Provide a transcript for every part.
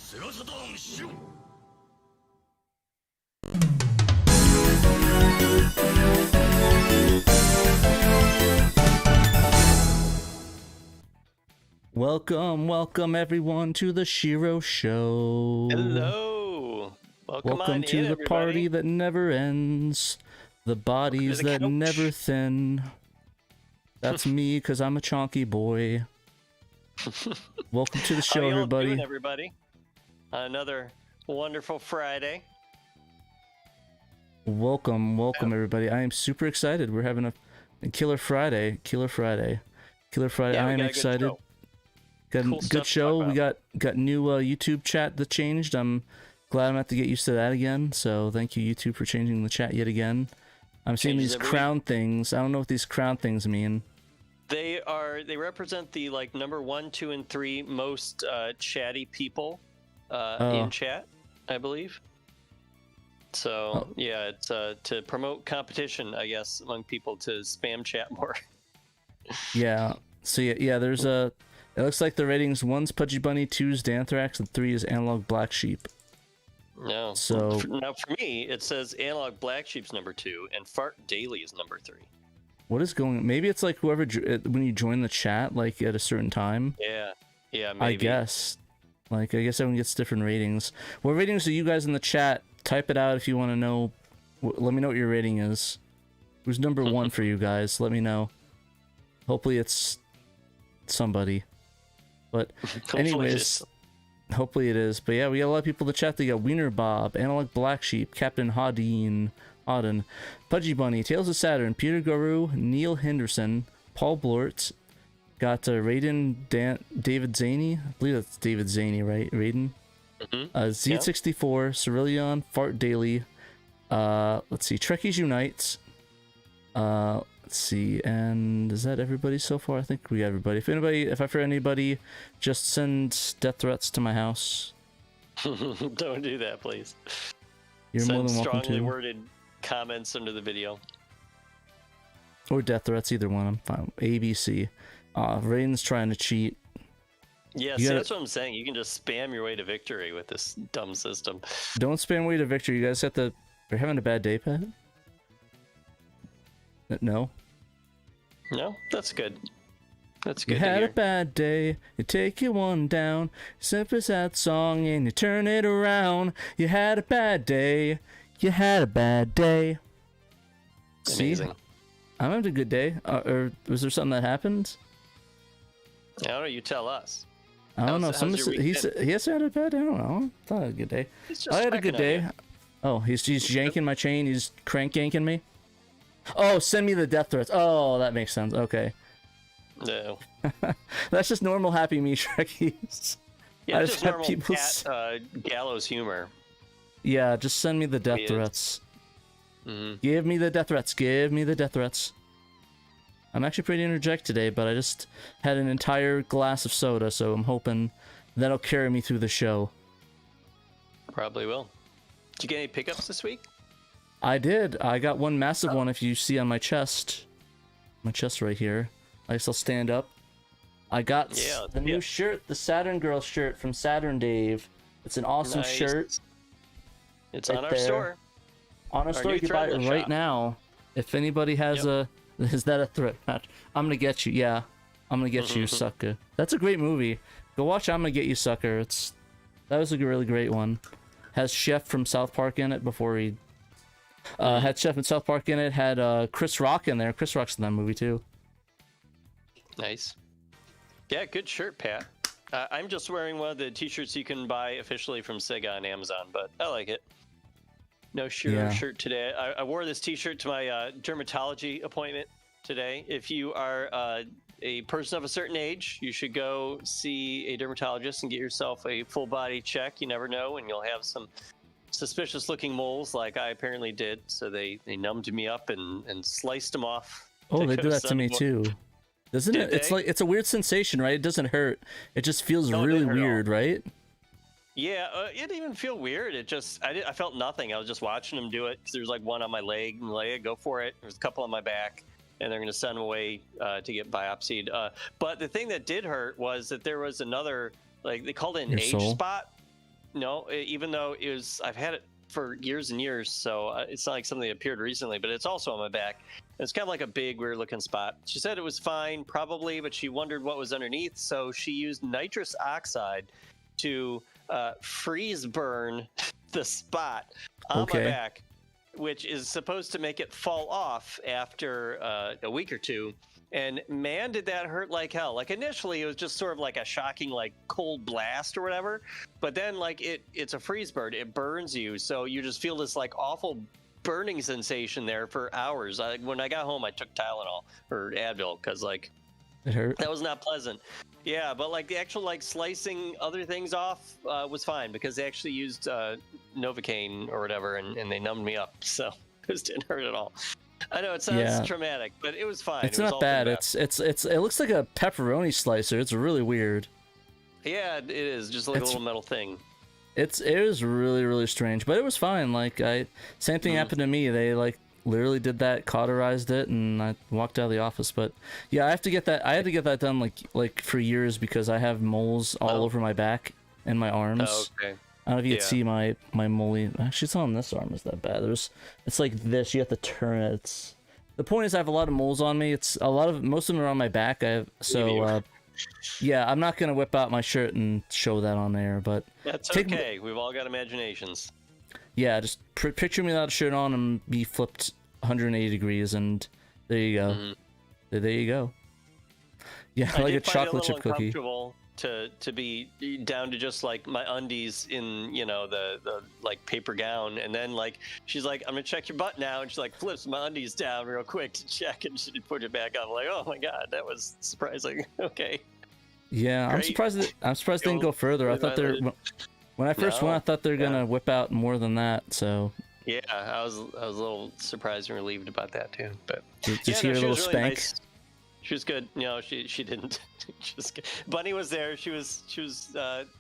SHIRO Saturn SHIRO. Welcome everyone to the SHIRO Show. Hello. Welcome to the everybody. party that never ends. The bodies that couch. never thin. That's me, because I'm a chonky boy. Welcome to the show, How y'all everybody. doing, everybody? Another wonderful Friday. Welcome everybody. I am super excited. We're having a killer Friday. Yeah, I am excited. Got a Cool good stuff to show. talk We got new YouTube chat that changed. I'm glad I'm gonna have to get used to that again. So thank you, YouTube, for changing the chat yet again. I'm seeing Changes these every crown things. I don't know what these crown things mean. They represent the number 1, 2, and 3 most chatty people in chat, I believe. So yeah, it's to promote competition, I guess, among people to spam chat more. Yeah. So yeah, there's a. It looks like the ratings: 1's Pudgy Bunny, 2's Danthrax, and 3 is Analog Black Sheep. No. So now for me, it says Analog Black Sheep's number 2 and Fart Daily is number 3. what is going? Maybe it's like whoever when you join the chat, like at a certain time. Yeah, maybe. I guess. I guess everyone gets different ratings. What ratings do you guys in the chat? Type it out if you want to know. Let me know what your rating is. Who's number 1 for you guys? Let me know. Hopefully it's somebody. But anyways, hopefully it is. But yeah, we got a lot of people to chat. They got Wiener Bob, Analog Black Sheep, Captain Auden, Pudgy Bunny, Tales of Saturn, Peter Guru, Neil Henderson, Paul Blort, got Raiden, David Zaney. I believe that's David Zaney, right? Raiden. Z64, Cerillion, Fart Daily. Let's see, Trekkies Unite. Let's see, and is that everybody so far? I think we got everybody. If I forget anybody, just send death threats to my house. Don't do that, please. You're Send more than welcome strongly to. worded comments under the video. Or death threats, either one. I'm fine. ABC. Raiden's trying to cheat. Yeah, see, that's what I'm saying. You can just spam your way to victory with this dumb system. Don't spam way to victory. You guys have to. You're having a bad day, Pat? No? No, that's good. That's good. You to had hear. a bad day, you take your one down, sip a sad song and you turn it around. You had a bad day, you had a bad day. Amazing. See? I'm having a good day. Or was there something that happened? I don't know, you tell us. I don't know. how's your He weekend? had a bad day. I don't know. I thought I had a good day. He's just I had a good checking on day. Oh, he's yanking my chain. He's crank yanking me. Oh, send me the death threats. Oh, that makes sense. Okay. you. No. That's just normal happy me Trekkies. Yeah, I just just have normal people gallows humor. Yeah, just send me the death Weird. threats. Mm-hmm. Give me the death threats. Give me the death threats. I'm actually pretty energetic today, but I just had an entire glass of soda, so I'm hoping that'll carry me through the show. Probably will. Did you get any pickups this week? I did. I got one massive one, if you see on my chest. My chest right here. I guess I'll stand up. I got the new shirt, the Saturn Girl shirt from Saturn Dave. It's an awesome Nice. shirt. It's Right on our there. store. Honest Our story, new you can buy it threadless right shop. now. If anybody has a, is that a threat match? I'm gonna get you. Yeah, I'm gonna get you, sucker. That's a great movie. Go watch I'm Gonna Get You, Sucker. That was a really great one. Has Chef from South Park in it before he had Chef in South Park in it. Had Chris Rock in there. Chris Rock's in that movie too. Nice. Yeah, good shirt, Pat. I'm just wearing one of the t-shirts you can buy officially from Sega on Amazon, but I like it. No SHIRO shirt today. I wore this t-shirt to my dermatology appointment today. If you are a person of a certain age, you should go see a dermatologist and get yourself a full body check. You never know, and you'll have some suspicious looking moles like I apparently did. So they numbed me up and sliced them off. Oh, they do that to me too. Doesn't it? Did It's they? like, it's a weird sensation, right? It doesn't hurt. It just feels No, it really didn't hurt at all. weird, right? Yeah, it didn't even feel weird. It just, I felt nothing. I was just watching them do it. 'Cause there's like one on my leg, and like, go for it. There's a couple on my back, and they're going to send them away to get biopsied. But the thing that did hurt was that there was another, like they called it an Your age soul? spot. No, even though it was, I've had it for years and years, so it's not like something that appeared recently, but it's also on my back. It's kind of like a big, weird looking spot. She said it was fine, probably, but she wondered what was underneath, so she used nitrous oxide to freeze burn the spot on my back, which is supposed to make it fall off after a week or two. And man, did that hurt like hell. Like initially it was just sort of like a shocking like cold blast or whatever, but then like it's a freeze burn. It burns you, so you just feel this like awful burning sensation there for hours. When I got home, I took Tylenol or Advil because like It hurt. that was not pleasant. Yeah, but like the actual like slicing other things off was fine because they actually used Novocaine or whatever, and they numbed me up, so it didn't hurt at all. I know it sounds traumatic, but it was fine. It's It was not all bad. good. It looks like a pepperoni slicer. It's really weird. Yeah, it is just like a little metal thing. It was really, really strange, but it was fine. Like same thing happened to me. They like literally did that, cauterized it, and I walked out of the office. But yeah, I have to get that. I had to get that done like for years because I have moles all over my back and my arms. Oh, okay. I don't know if you can see my moly. Actually, it's not on this arm. Is that bad? It's like this. You have to turn it. The point is, I have a lot of moles on me. Most of them are on my back. Yeah, I'm not gonna whip out my shirt and show that on there, but That's okay. We've all got imaginations. yeah, just picture me without a shirt on and be flipped 180 degrees, and there you go. There you go. Yeah, I like a did find it chocolate little chip cookie. uncomfortable to be down to just like my undies in the like paper gown, and then like she's like, I'm gonna check your butt now, and she like flips my undies down real quick to check, and she put it back on. I'm like, oh my god, that was surprising. Okay. Yeah, I'm Great. surprised they didn't go further. I thought when I first went, I thought they were gonna whip out more than that. So yeah, I was a little surprised and relieved about that too. But did yeah, you hear a she little was really spank? nice. She was good. No, she didn't. Bunny was there. She was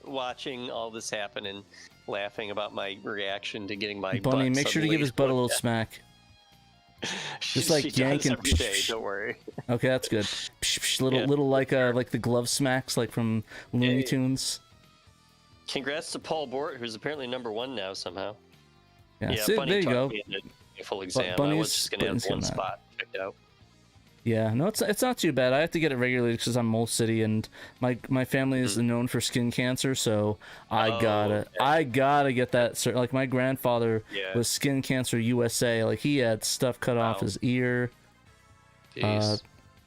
watching all this happen and laughing about my reaction to getting my Bunny, butt make sure to give his butt a little smack. Just like she yank does and every day. Don't worry. Okay, that's good. Little like the glove smacks like from Looney Tunes. Congrats to Paul Bort, who's apparently #1 now somehow. Yeah, see, Bunny there you took go. me in a full exam. I Bunny's- was just gonna have Bunny's one getting that. spot checked out. Yeah, no, it's not too bad. I have to get it regularly because I'm Mole City, and my family is known for skin cancer, so I gotta get that. Like my grandfather was Skin Cancer USA. Like he had stuff cut off his ear. Jeez.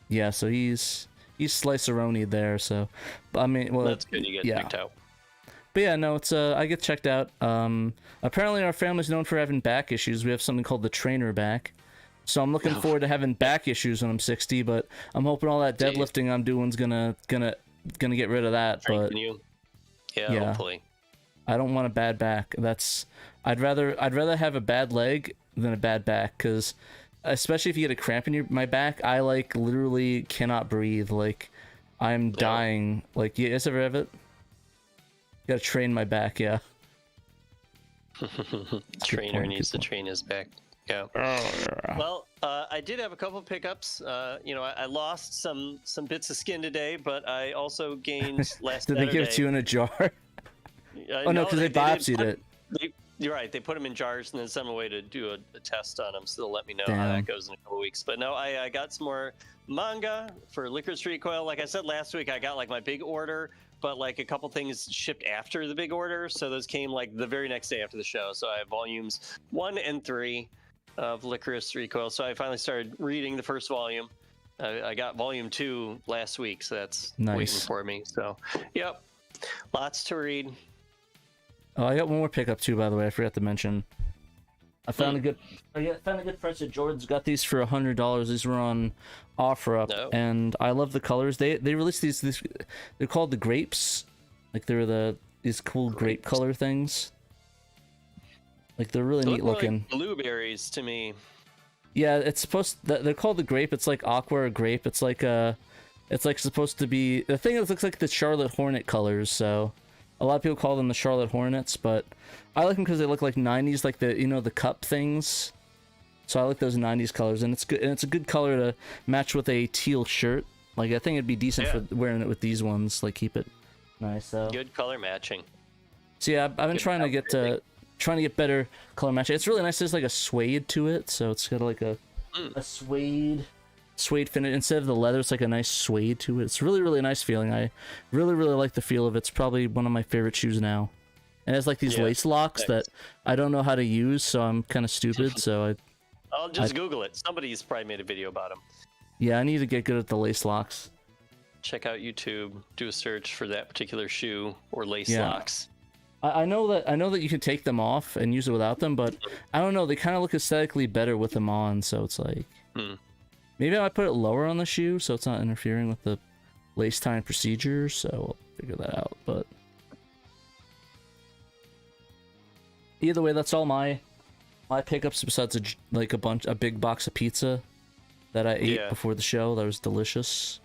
Yeah, so he's sliceroni there. So, I mean, well, That's good. You get checked out. But yeah, no, it's I get checked out. Apparently our family's known for having back issues. We have something called the trainer back. So I'm looking forward to having back issues when I'm 60, but I'm hoping all that deadlifting I'm doing's gonna get rid of that. But yeah, hopefully. I don't want a bad back. I'd rather have a bad leg than a bad back, because especially if you get a cramp in my back, I like literally cannot breathe. Like I'm dying. Like you guys ever have it? Gotta train my back. Yeah. Trainer needs to train his back. Yeah. Well, I did have a couple pickups. I lost some bits of skin today, but I also gained last Did Saturday. they give it to you in a jar? Oh no, because they biopsied it. you're right. They put them in jars and then send them away to do a test on them. So they'll let me know how Damn. that goes in a couple weeks. But no, I got some more manga for Licorice Recoil. Like I said last week, I got like my big order, but like a couple things shipped after the big order. So those came like the very next day after the show. So I have volumes 1 and 3 of Licorice Recoil. So I finally started reading the first volume. I got volume 2 last week, so that's waiting for me. So, yep, lots to read. Oh, I got one more pickup too, by the way. I forgot to mention. I found a good price at Jordan's. Got these for $100. These were on OfferUp, and I love the colors. They released these. They're called the grapes. Like they're these cool grape color things. Like they're really neat looking. Like blueberries to me. Yeah, it's they're called the grape. It's like aqua or grape. It's like supposed to be the thing that looks like the Charlotte Hornet colors. So a lot of people call them the Charlotte Hornets, but I like them because they look like 90s, like the cup things. So I like those 90s colors, and it's good. And it's a good color to match with a teal shirt. Like I think it'd be decent for wearing it with these ones. Like keep it nice. So good color matching. So yeah, I've been trying to get better color matching. It's really nice. There's like a suede to it, so it's got like a suede finish instead of the leather. It's like a nice suede to it. It's really, really nice feeling. I really, really like the feel of it. It's probably one of my favorite shoes now. And it has like these lace locks that I don't know how to use, so I'm kind of stupid. So I'll just Google it. Somebody's probably made a video about them. Yeah, I need to get good at the lace locks. Check out YouTube. Do a search for that particular shoe or lace locks. I know that you can take them off and use it without them, but I don't know. They kind of look aesthetically better with them on, so it's like maybe I might put it lower on the shoe so it's not interfering with the lace tying procedure. So we'll figure that out. But either way, that's all my pickups besides a big box of pizza that I ate before the show. That was delicious.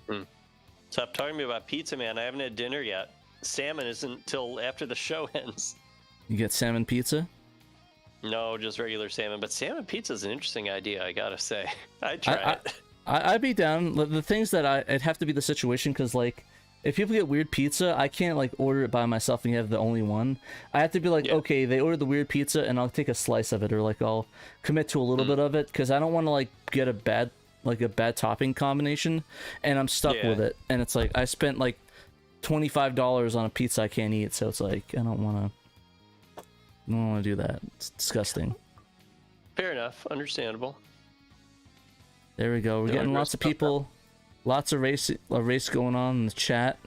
Stop talking to me about pizza, man. I haven't had dinner yet. Salmon isn't till after the show ends. You get salmon pizza? No, just regular salmon. But salmon pizza is an interesting idea, I gotta say. I'd try it. I'd be down. The things that it'd have to be the situation, because like if people get weird pizza, I can't like order it by myself and you have the only one. I have to be like, okay, they ordered the weird pizza and I'll take a slice of it, or like I'll commit to a little bit of it, because I don't want to like get a bad topping combination and I'm stuck with it. And it's like I spent like $25 on a pizza I can't eat, so it's like I don't want to do that. It's disgusting. Fair enough, understandable. There we go. We're getting lots of people, lots of race going on in the chat.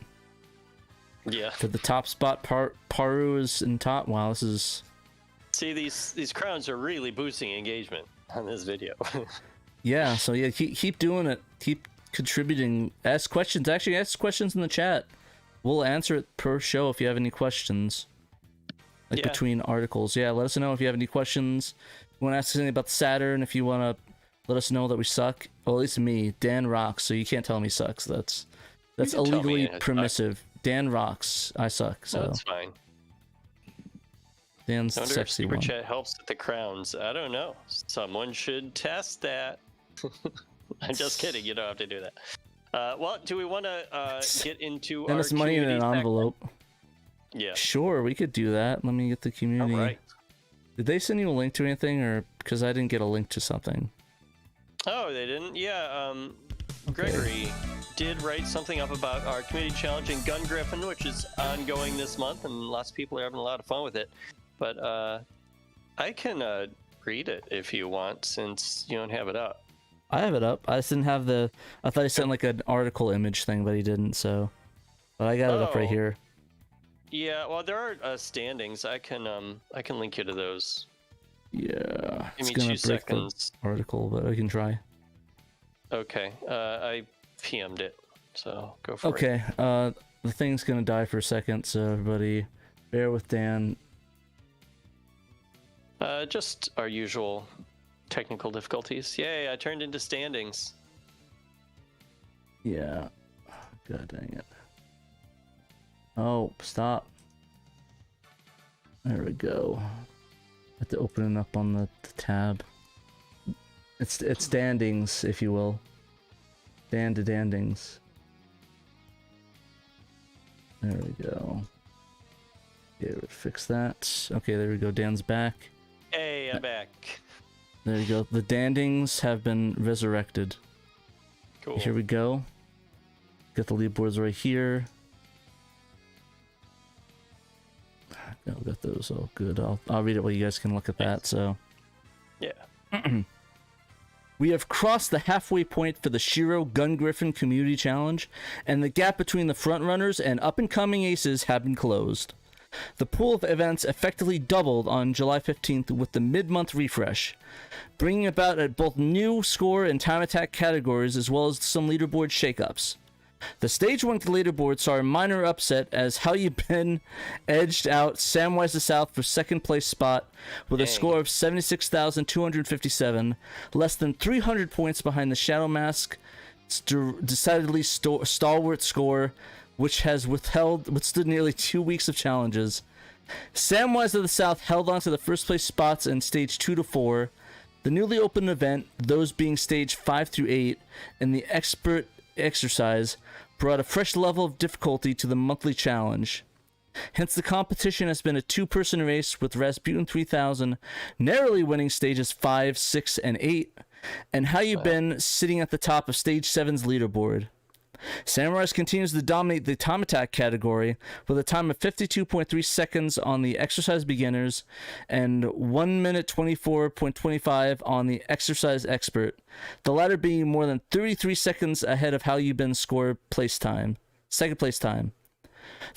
Yeah. For the top spot, Paru is in top. Wow, this is. See, these crowns are really boosting engagement on this video. Yeah. So yeah, keep doing it. Keep contributing. Ask questions. Actually, ask questions in the chat. We'll answer it per show if you have any questions. Like between articles. Yeah, let us know if you have any questions. You want to ask us anything about the Saturn, if you want to let us know that we suck. Well, at least me. Dan rocks, so you can't tell me sucks. That's illegally permissive. Dan rocks. I suck, so. That's fine. Dan's the sexy one. Super chat helps with the crowns. I don't know. Someone should test that. I'm just kidding. You don't have to do that. Well, do we want to get into Send us money in an envelope. Yeah. Sure, we could do that. Let me get the community. All right. Did they send you a link to anything, or because I didn't get a link to something? Oh, they didn't? Yeah, Gregory did write something up about our community challenge in Gun Griffin, which is ongoing this month, and lots of people are having a lot of fun with it. But I can read it if you want, since you don't have it up. I have it up. I just didn't have the. I thought he sent like an article image thing, but he didn't. So, but I got it up right here. Yeah, well, there are standings. I can link you to those. Yeah, Give me 2 seconds. The article, but I can try. Okay, I PM'd it, so go for it. Okay, the thing's gonna die for a second, so everybody, bear with Dan. Just our usual technical difficulties. Yay, I turned into standings. Yeah. God dang it. Oh, stop. There we go. I have to open it up on the tab. It's standings, if you will. Dandings. There we go. Yeah, fix that. Okay, there we go. Dan's back. Hey, I'm back. There you go. The Dandings have been resurrected. Cool. Here we go. Got the leaderboards right here. Yeah, we got those all good. I'll read it while you guys can look at that. So, yeah. We have crossed the halfway point for the SHIRO Gun Griffin Community Challenge, and the gap between the frontrunners and up-and-coming aces have been closed. The pool of events effectively doubled on July 15th with the mid-month refresh, bringing about at both new score and time attack categories as well as some leaderboard shakeups. The Stage 1 leaderboard saw a minor upset as How You Been edged out Samwise the South for second place spot with a score of 76,257, less than 300 points behind the Shadow Mask decidedly stalwart score, which has withstood nearly 2 weeks of challenges. Samwise of the South held on to the first place spots in Stage 2 to 4. The newly opened event, those being Stage 5 through 8, and the Expert Exercise, brought a fresh level of difficulty to the monthly challenge. Hence, the competition has been a two-person race, with Rasputin 3000 narrowly winning stages 5, 6, and 8, and How You Been sitting at the top of Stage 7's leaderboard. Samurais continues to dominate the time attack category with a time of 52.3 seconds on the Exercise Beginners and 1 minute 24.25 on the Exercise Expert, the latter being more than 33 seconds ahead of How You Been score second place time.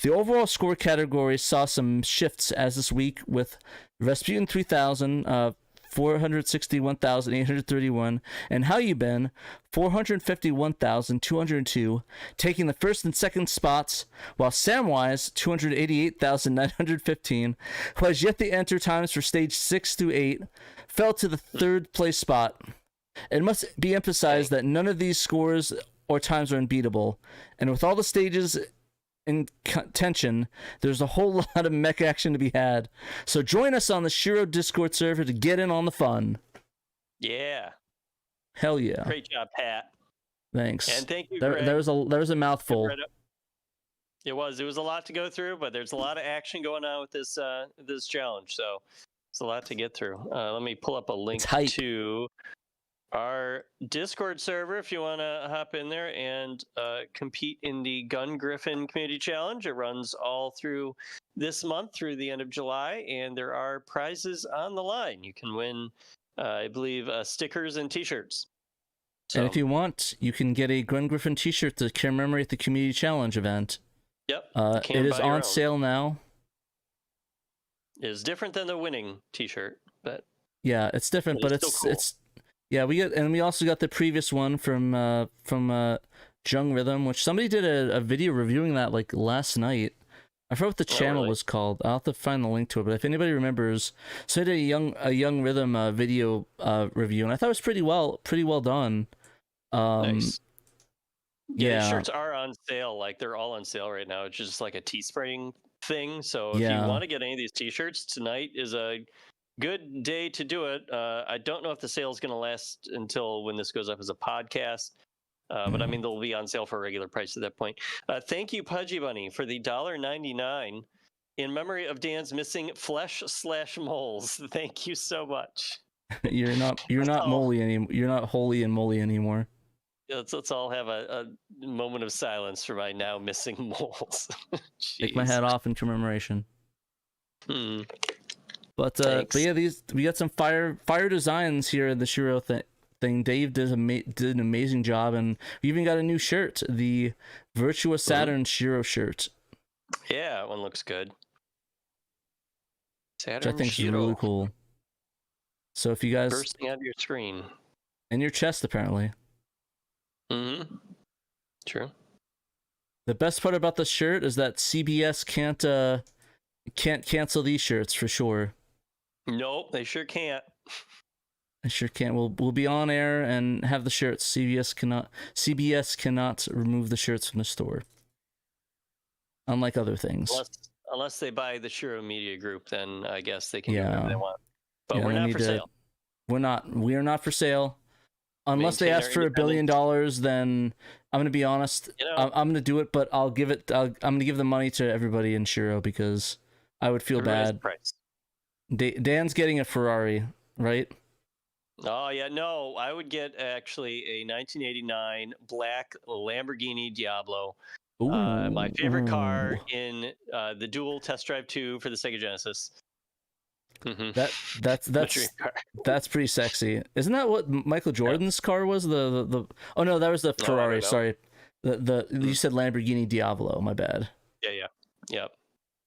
The overall score category saw some shifts as this week, with Rasputin 3000 461,831, and How You Been 451,202, taking the first and second spots, while Samwise 288,915, who has yet to enter times for stage 6 through 8, fell to the third place spot. It must be emphasized that none of these scores or times are unbeatable, and with all the stages in tension, there's a whole lot of mech action to be had. So join us on the SHIRO Discord server to get in on the fun. Yeah. Hell yeah. Great job, Pat. Thanks. And thank you, Greg. There was a mouthful. It was a lot to go through, but there's a lot of action going on with this this challenge. So it's a lot to get through. Let me pull up a link to our Discord server if you want to hop in there and compete in the Gun Griffin Community Challenge. It runs all through this month through the end of July, and there are prizes on the line. You can win, I believe, stickers and T-shirts. So, and if you want, you can get a Gun Griffin T-shirt to commemorate the Community Challenge event. Yep. It is on sale now. It is different than the winning T-shirt, but yeah, it's different, but it's cool. Yeah, we also got the previous one from Jung Rhythm, which somebody did a video reviewing that like last night. I forgot what the channel was called. I'll have to find the link to it, but if anybody remembers, so I did a Young Rhythm video review, and I thought it was pretty well done. Nice. Yeah, these shirts are on sale. Like they're all on sale right now. It's just like a Teespring thing. So if you want to get any of these T-shirts, tonight is a good day to do it. I don't know if the sale is going to last until when this goes up as a podcast, but I mean they'll be on sale for a regular price at that point. Thank you, Pudgy Bunny, for the $1.99 in memory of Dan's missing flesh/moles. Thank you so much. You're not moly anymore. You're not holy and moly anymore. Let's all have a moment of silence for my now missing moles. Take my hat off in commemoration. But yeah, we got some fire designs here in the SHIRO thing. Dave did an amazing job, and we even got a new shirt, the Virtuous Saturn SHIRO shirt. Yeah, that one looks good. Saturn, which I think is really cool. So if you guys bursting out of your screen and your chest, apparently. True. The best part about the shirt is that CBS can't cancel these shirts for sure. Nope, they sure can't. I sure can't. We'll be on air and have the shirts. CBS cannot remove the shirts from the store. Unlike other things. Unless they buy the SHIRO Media Group, then I guess they can do whatever they want. But we're not for sale. We are not for sale. Unless they ask for $1 billion, then I'm gonna be honest. I'm gonna do it, but I'm gonna give the money to everybody in SHIRO because I would feel Everybody has a bad. price. Dan's getting a Ferrari, right? Oh yeah, no, I would get actually a 1989 black Lamborghini Diablo. My favorite car in the dual test drive 2 for the Sega Genesis. That's pretty sexy. Isn't that what Michael Jordan's car was? The oh no, that was the Ferrari. Sorry, you said Lamborghini Diablo. My bad. Yep.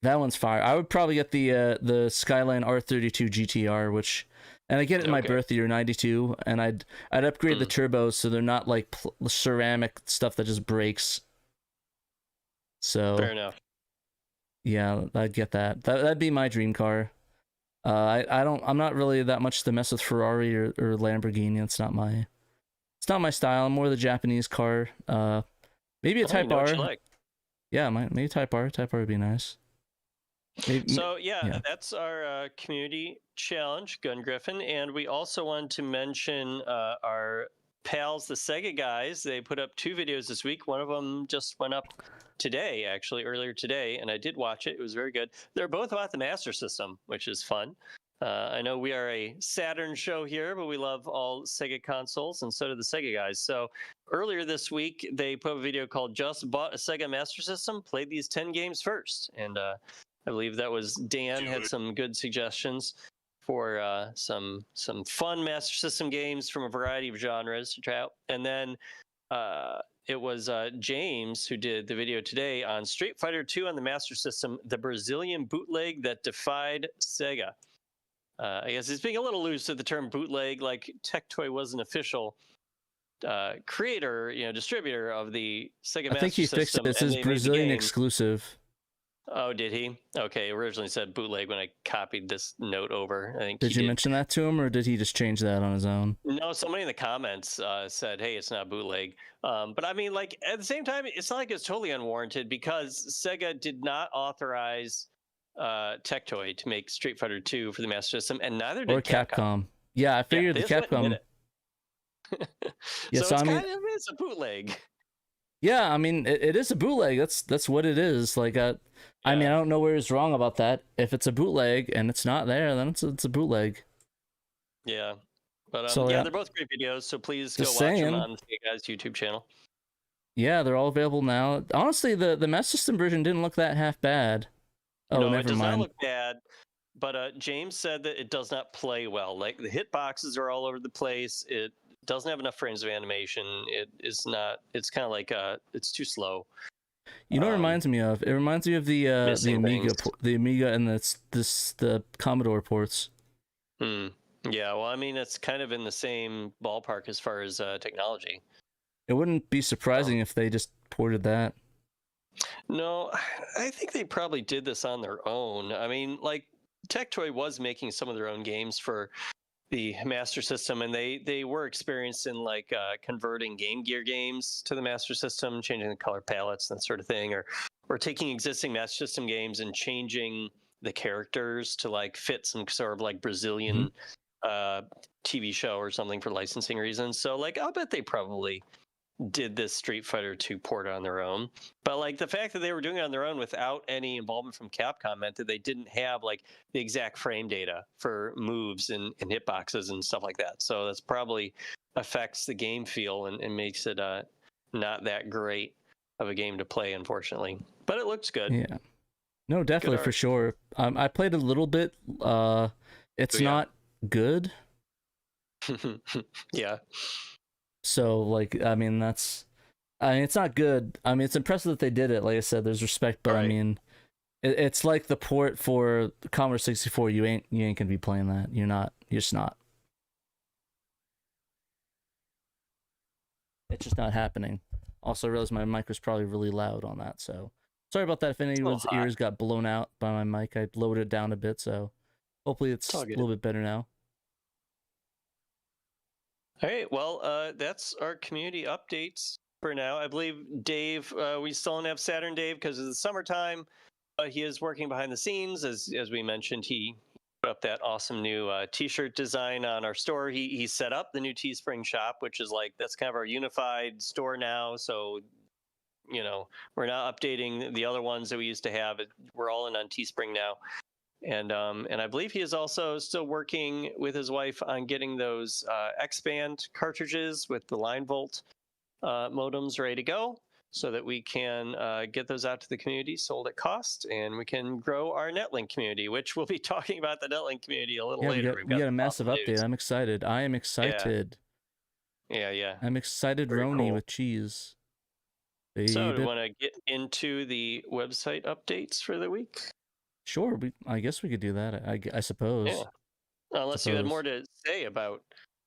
That one's fire. I would probably get the Skyline R32 GTR, which, and I get it in my birth year, 92, and I'd upgrade the turbos so they're not like ceramic stuff that just breaks. So fair enough. Yeah, I'd get that. That'd be my dream car. I'm not really that much to mess with Ferrari or Lamborghini. It's not my style. I'm more the Japanese car. Maybe a Type R. Like. Yeah, maybe Type R. Type R would be nice. Maybe, so that's our community challenge, Gun Griffin, and we also wanted to mention our pals, the Sega guys. They put up 2 videos this week. One of them just went up today, actually earlier today, and I did watch it. It was very good. They're both about the Master System, which is fun. I know we are a Saturn show here, but we love all Sega consoles, and so do the Sega guys. So earlier this week, they put up a video called "Just Bought a Sega Master System. Played these 10 games first," and I believe that was Dan had some good suggestions for some fun Master System games from a variety of genres to try out. And then it was James who did the video today on Street Fighter 2 on the Master System, the Brazilian bootleg that defied Sega. I guess it's being a little loose with the term bootleg, like Tectoy was an official creator, distributor of the Sega Master System. I think he fixed it. It says Brazilian exclusive. Oh, did he? Okay, originally said bootleg when I copied this note over. I think. Did you mention that to him, or did he just change that on his own? No, somebody in the comments said, "Hey, it's not bootleg." But I mean, like at the same time, it's not like it's totally unwarranted because Sega did not authorize Tectoy to make Street Fighter 2 for the Master System, and neither did Capcom. Yeah, I figured the Capcom. Yeah, so it's a bootleg. Yeah, I mean, it is a bootleg. That's what it is. Like, I mean, I don't know where he's wrong about that. If it's a bootleg and it's not there, then it's a bootleg. Yeah, but they're both great videos. So please go watch them on the Sega Guys YouTube channel. Yeah, they're all available now. Honestly, the Master System version didn't look that half bad. Oh, no, never it does mind. not look bad. But James said that it does not play well. Like the hitboxes are all over the place. It doesn't have enough frames of animation. It is not. It's kind of like it's too slow. You know what it reminds me of? It reminds me of the Amiga and the Commodore ports. Yeah, well, I mean, it's kind of in the same ballpark as far as technology. It wouldn't be surprising if they just ported that. No, I think they probably did this on their own. I mean, like Tectoy was making some of their own games for the Master System, and they were experienced in like converting Game Gear games to the Master System, changing the color palettes and that sort of thing, or taking existing Master System games and changing the characters to like fit some sort of like Brazilian TV show or something for licensing reasons. So like I'll bet they probably did this Street Fighter 2 port on their own. But like the fact that they were doing it on their own without any involvement from Capcom meant that they didn't have like the exact frame data for moves and hitboxes and stuff like that. So that's probably affects the game feel and makes it not that great of a game to play, unfortunately. But it looks good. Yeah. No, definitely for sure. I played a little bit. It's not good. Yeah. So, like, I mean, it's not good. I mean, it's impressive that they did it. Like I said, there's respect, but I mean, it's like the port for Commodore 64. You ain't gonna be playing that. You're just not. It's just not happening. Also, I realized my mic was probably really loud on that, so sorry about that. If anyone's ears got blown out by my mic, I lowered it down a bit, so hopefully it's a little bit better now. All right, well, that's our community updates for now. I believe Dave, we still don't have Saturn Dave because of the summertime. He is working behind the scenes. As we mentioned, he put up that awesome new t-shirt design on our store. He set up the new Teespring shop, which is like, that's kind of our unified store now. So we're not updating the other ones that we used to have. We're all in on Teespring now. And I believe he is also still working with his wife on getting those X-Band cartridges with the line volt modems ready to go, so that we can get those out to the community sold at cost, and we can grow our Netlink community, which we'll be talking about the Netlink community a little later. We got a massive update. News. I'm excited. I am excited. Yeah. I'm excited. Very Roni cool. with cheese. So, do you want to get into the website updates for the week? Sure. I guess we could do that. I suppose. Yeah. Unless you had more to say about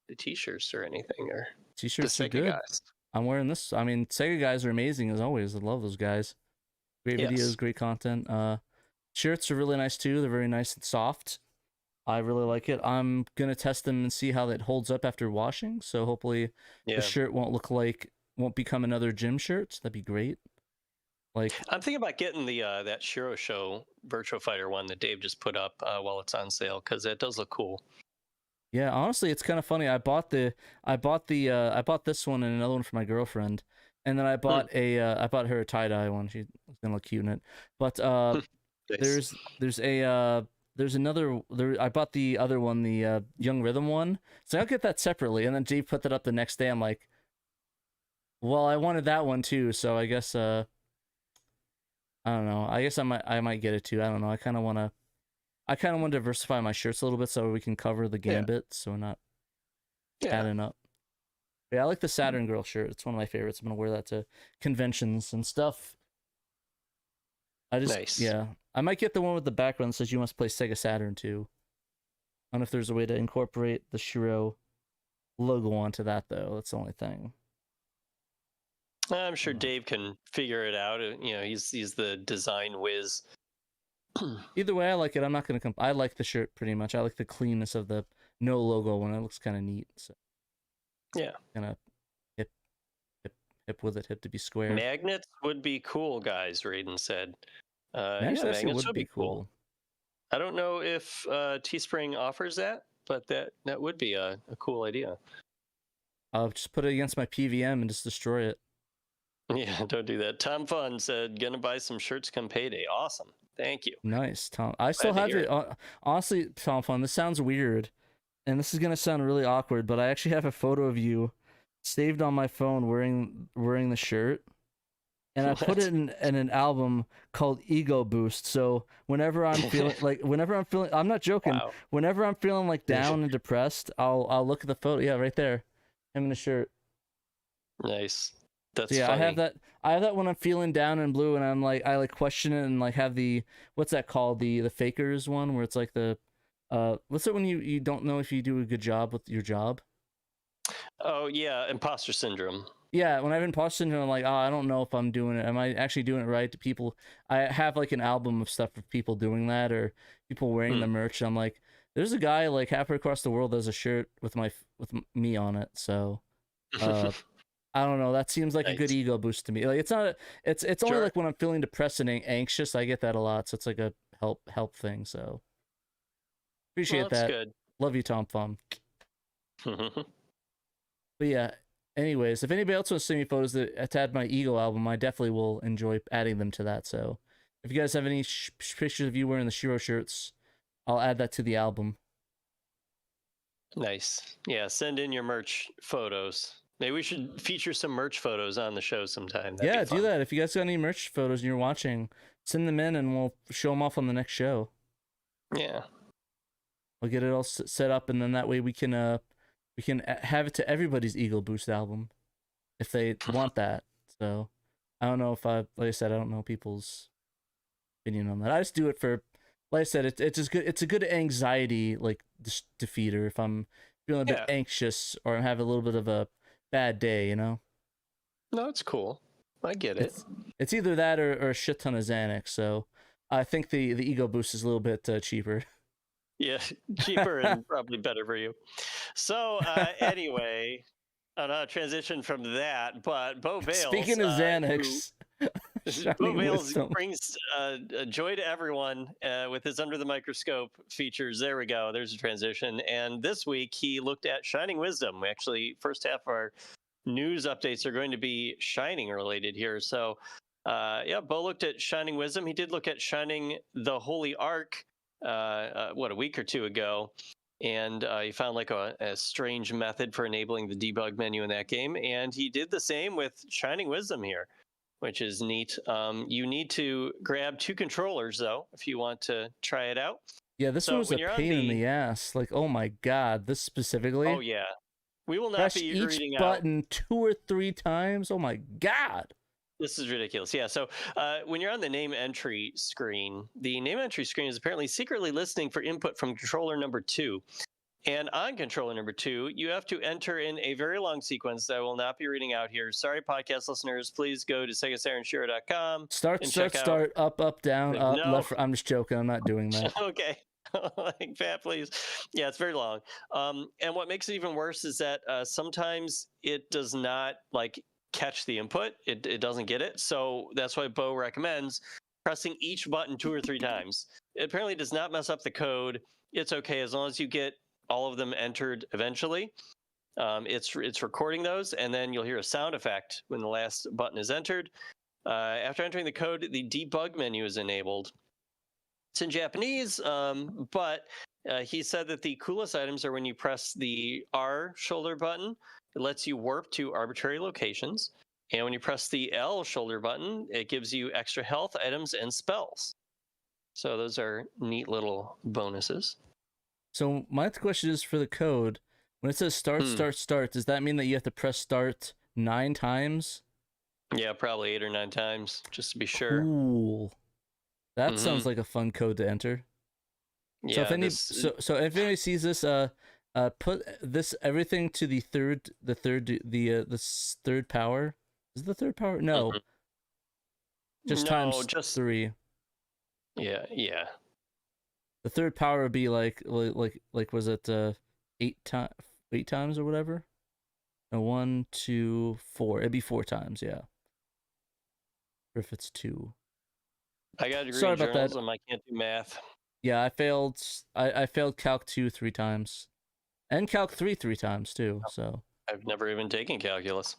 the t-shirts or anything, or t-shirts the are Sega good. guys. I'm wearing this. I mean, Sega guys are amazing as always. I love those guys. Great videos, great content. Shirts are really nice too. They're very nice and soft. I really like it. I'm gonna test them and see how that holds up after washing. So hopefully the shirt won't become another gym shirt. That'd be great. Like, I'm thinking about getting the that SHIRO Show Virtua Fighter one that Dave just put up while it's on sale, because it does look cool. Yeah, honestly, it's kind of funny. I bought this one and another one for my girlfriend, and then I bought I bought her a tie-dye one. She's gonna look cute in it. But nice. there's another I bought the other one, the Young Rhythm one. So I'll get that separately. And then Dave put that up the next day. I'm like, well, I wanted that one too, so I guess I don't know. I guess I might get it too. I don't know. I kind of want to diversify my shirts a little bit so we can cover the gambit, so we're not adding up. Yeah, I like the Saturn Girl shirt. It's one of my favorites. I'm gonna wear that to conventions and stuff. Nice. I might get the one with the background that says "You must play Sega Saturn" too. I don't know if there's a way to incorporate the SHIRO logo onto that though. That's the only thing. I'm sure Dave can figure it out. He's the design whiz. Either way, I like it. I'm not gonna I like the shirt pretty much. I like the cleanness of the no logo one. It looks kind of neat. So yeah, kind of hip with it. Hip to be square. Magnets would be cool, guys. Raiden said. Magnets would be cool. I don't know if Teespring offers that, but that would be a cool idea. I'll just put it against my PVM and just destroy it. Yeah, don't do that. Tom Fun said, "Gonna buy some shirts come payday." Awesome. Thank you. Nice, Tom. I still have it. Honestly, Tom Fun, this sounds weird, and this is gonna sound really awkward, but I actually have a photo of you saved on my phone wearing the shirt, and I put it in an album called Ego Boost. So whenever I'm feeling I'm not joking. Wow. Whenever I'm feeling like down and depressed, I'll look at the photo. Yeah, right there. I'm in the shirt. Nice. That's so yeah, funny. I have that when I'm feeling down and blue, and I'm like, I question it and like have the, what's that called, the fakers one, where it's like the what's it when you don't know if you do a good job with your job? Oh yeah, imposter syndrome. Yeah, when I have imposter syndrome, I'm like, oh, I don't know if I'm doing it. Am I actually doing it right? To people, I have like an album of stuff of people doing that or people wearing the merch. I'm like, there's a guy like halfway across the world that has a shirt with me on it. So I don't know. That seems like a good ego boost to me. Like it's not. It's only like when I'm feeling depressed and anxious. I get that a lot. So it's like a help thing. So appreciate that. Good. Love you, Tom Fum. But yeah. Anyways, if anybody else wants to send me photos that add my Ego album, I definitely will enjoy adding them to that. So if you guys have any pictures of you wearing the SHIRO shirts, I'll add that to the album. Nice. Yeah. Send in your merch photos. Maybe we should feature some merch photos on the show sometime. That'd be do that. If you guys got any merch photos and you're watching, send them in and we'll show them off on the next show. Yeah. We'll get it all set up, and then that way we can have it to everybody's Ego Boost album if they want that. So I don't know if like I said, I don't know people's opinion on that. I just do it for, like I said, it's just good. It's a good anxiety like defeater if I'm feeling a bit anxious or I have a little bit of a bad day, you know? No, it's cool. I get it. It's either that or a shit ton of Xanax. So I think the Ego Boost is a little bit cheaper. Yeah, cheaper and probably better for you. So anyway, I'll transition from that. But Bo Bales. Speaking of Xanax, Bo Bales brings joy to everyone with his Under the Microscope features. There we go. There's a transition. And this week he looked at Shining Wisdom. We actually, first half of our news updates are going to be Shining related here. So, yeah, Bo looked at Shining Wisdom. He did look at Shining the Holy Ark, a week or two ago. And he found like a strange method for enabling the debug menu in that game. And he did the same with Shining Wisdom here, which is neat. You need to grab 2 controllers, though, if you want to try it out. Yeah, this one was a pain in the ass. Like, oh my god, this specifically. Oh, yeah. We will not press be each reading button 2 or 3 times. Oh my god. This is ridiculous. Yeah, so when you're on the name entry screen, the name entry screen is apparently secretly listening for input from controller number 2. And on controller number 2, you have to enter in a very long sequence that I will not be reading out here. Sorry, podcast listeners. Please go to SegaSaturnShiro.com. Start, up, down, up, left. I'm just joking. I'm not doing that. Okay. Like Pat, please. Yeah, it's very long. And what makes it even worse is that sometimes it does not like catch the input. It doesn't get it. So that's why Bo recommends pressing each button 2 or 3 times. It apparently does not mess up the code. It's okay as long as you get all of them entered eventually. It's recording those, and then you'll hear a sound effect when the last button is entered. After entering the code, the debug menu is enabled. It's in Japanese, but he said that the coolest items are when you press the R shoulder button. It lets you warp to arbitrary locations. And when you press the L shoulder button, it gives you extra health items and spells. So those are neat little bonuses. So my question is for the code. When it says start, does that mean that you have to press start 9 times? Yeah, probably 8 or 9 times, just to be sure. Cool. That sounds like a fun code to enter. Yeah, so if anybody sees this, put this everything to the third power. Is it the third power? No. Just times 3. Yeah. The third power would be like was it 8 times or whatever? No, 1, 2, 4. It'd be 4 times, yeah. Or if it's 2. I got a degree Sorry in about that. journalism. I can't do math. Yeah, I failed. I failed Calc 2 3 times, and Calc 3 3 times too. So I've never even taken calculus.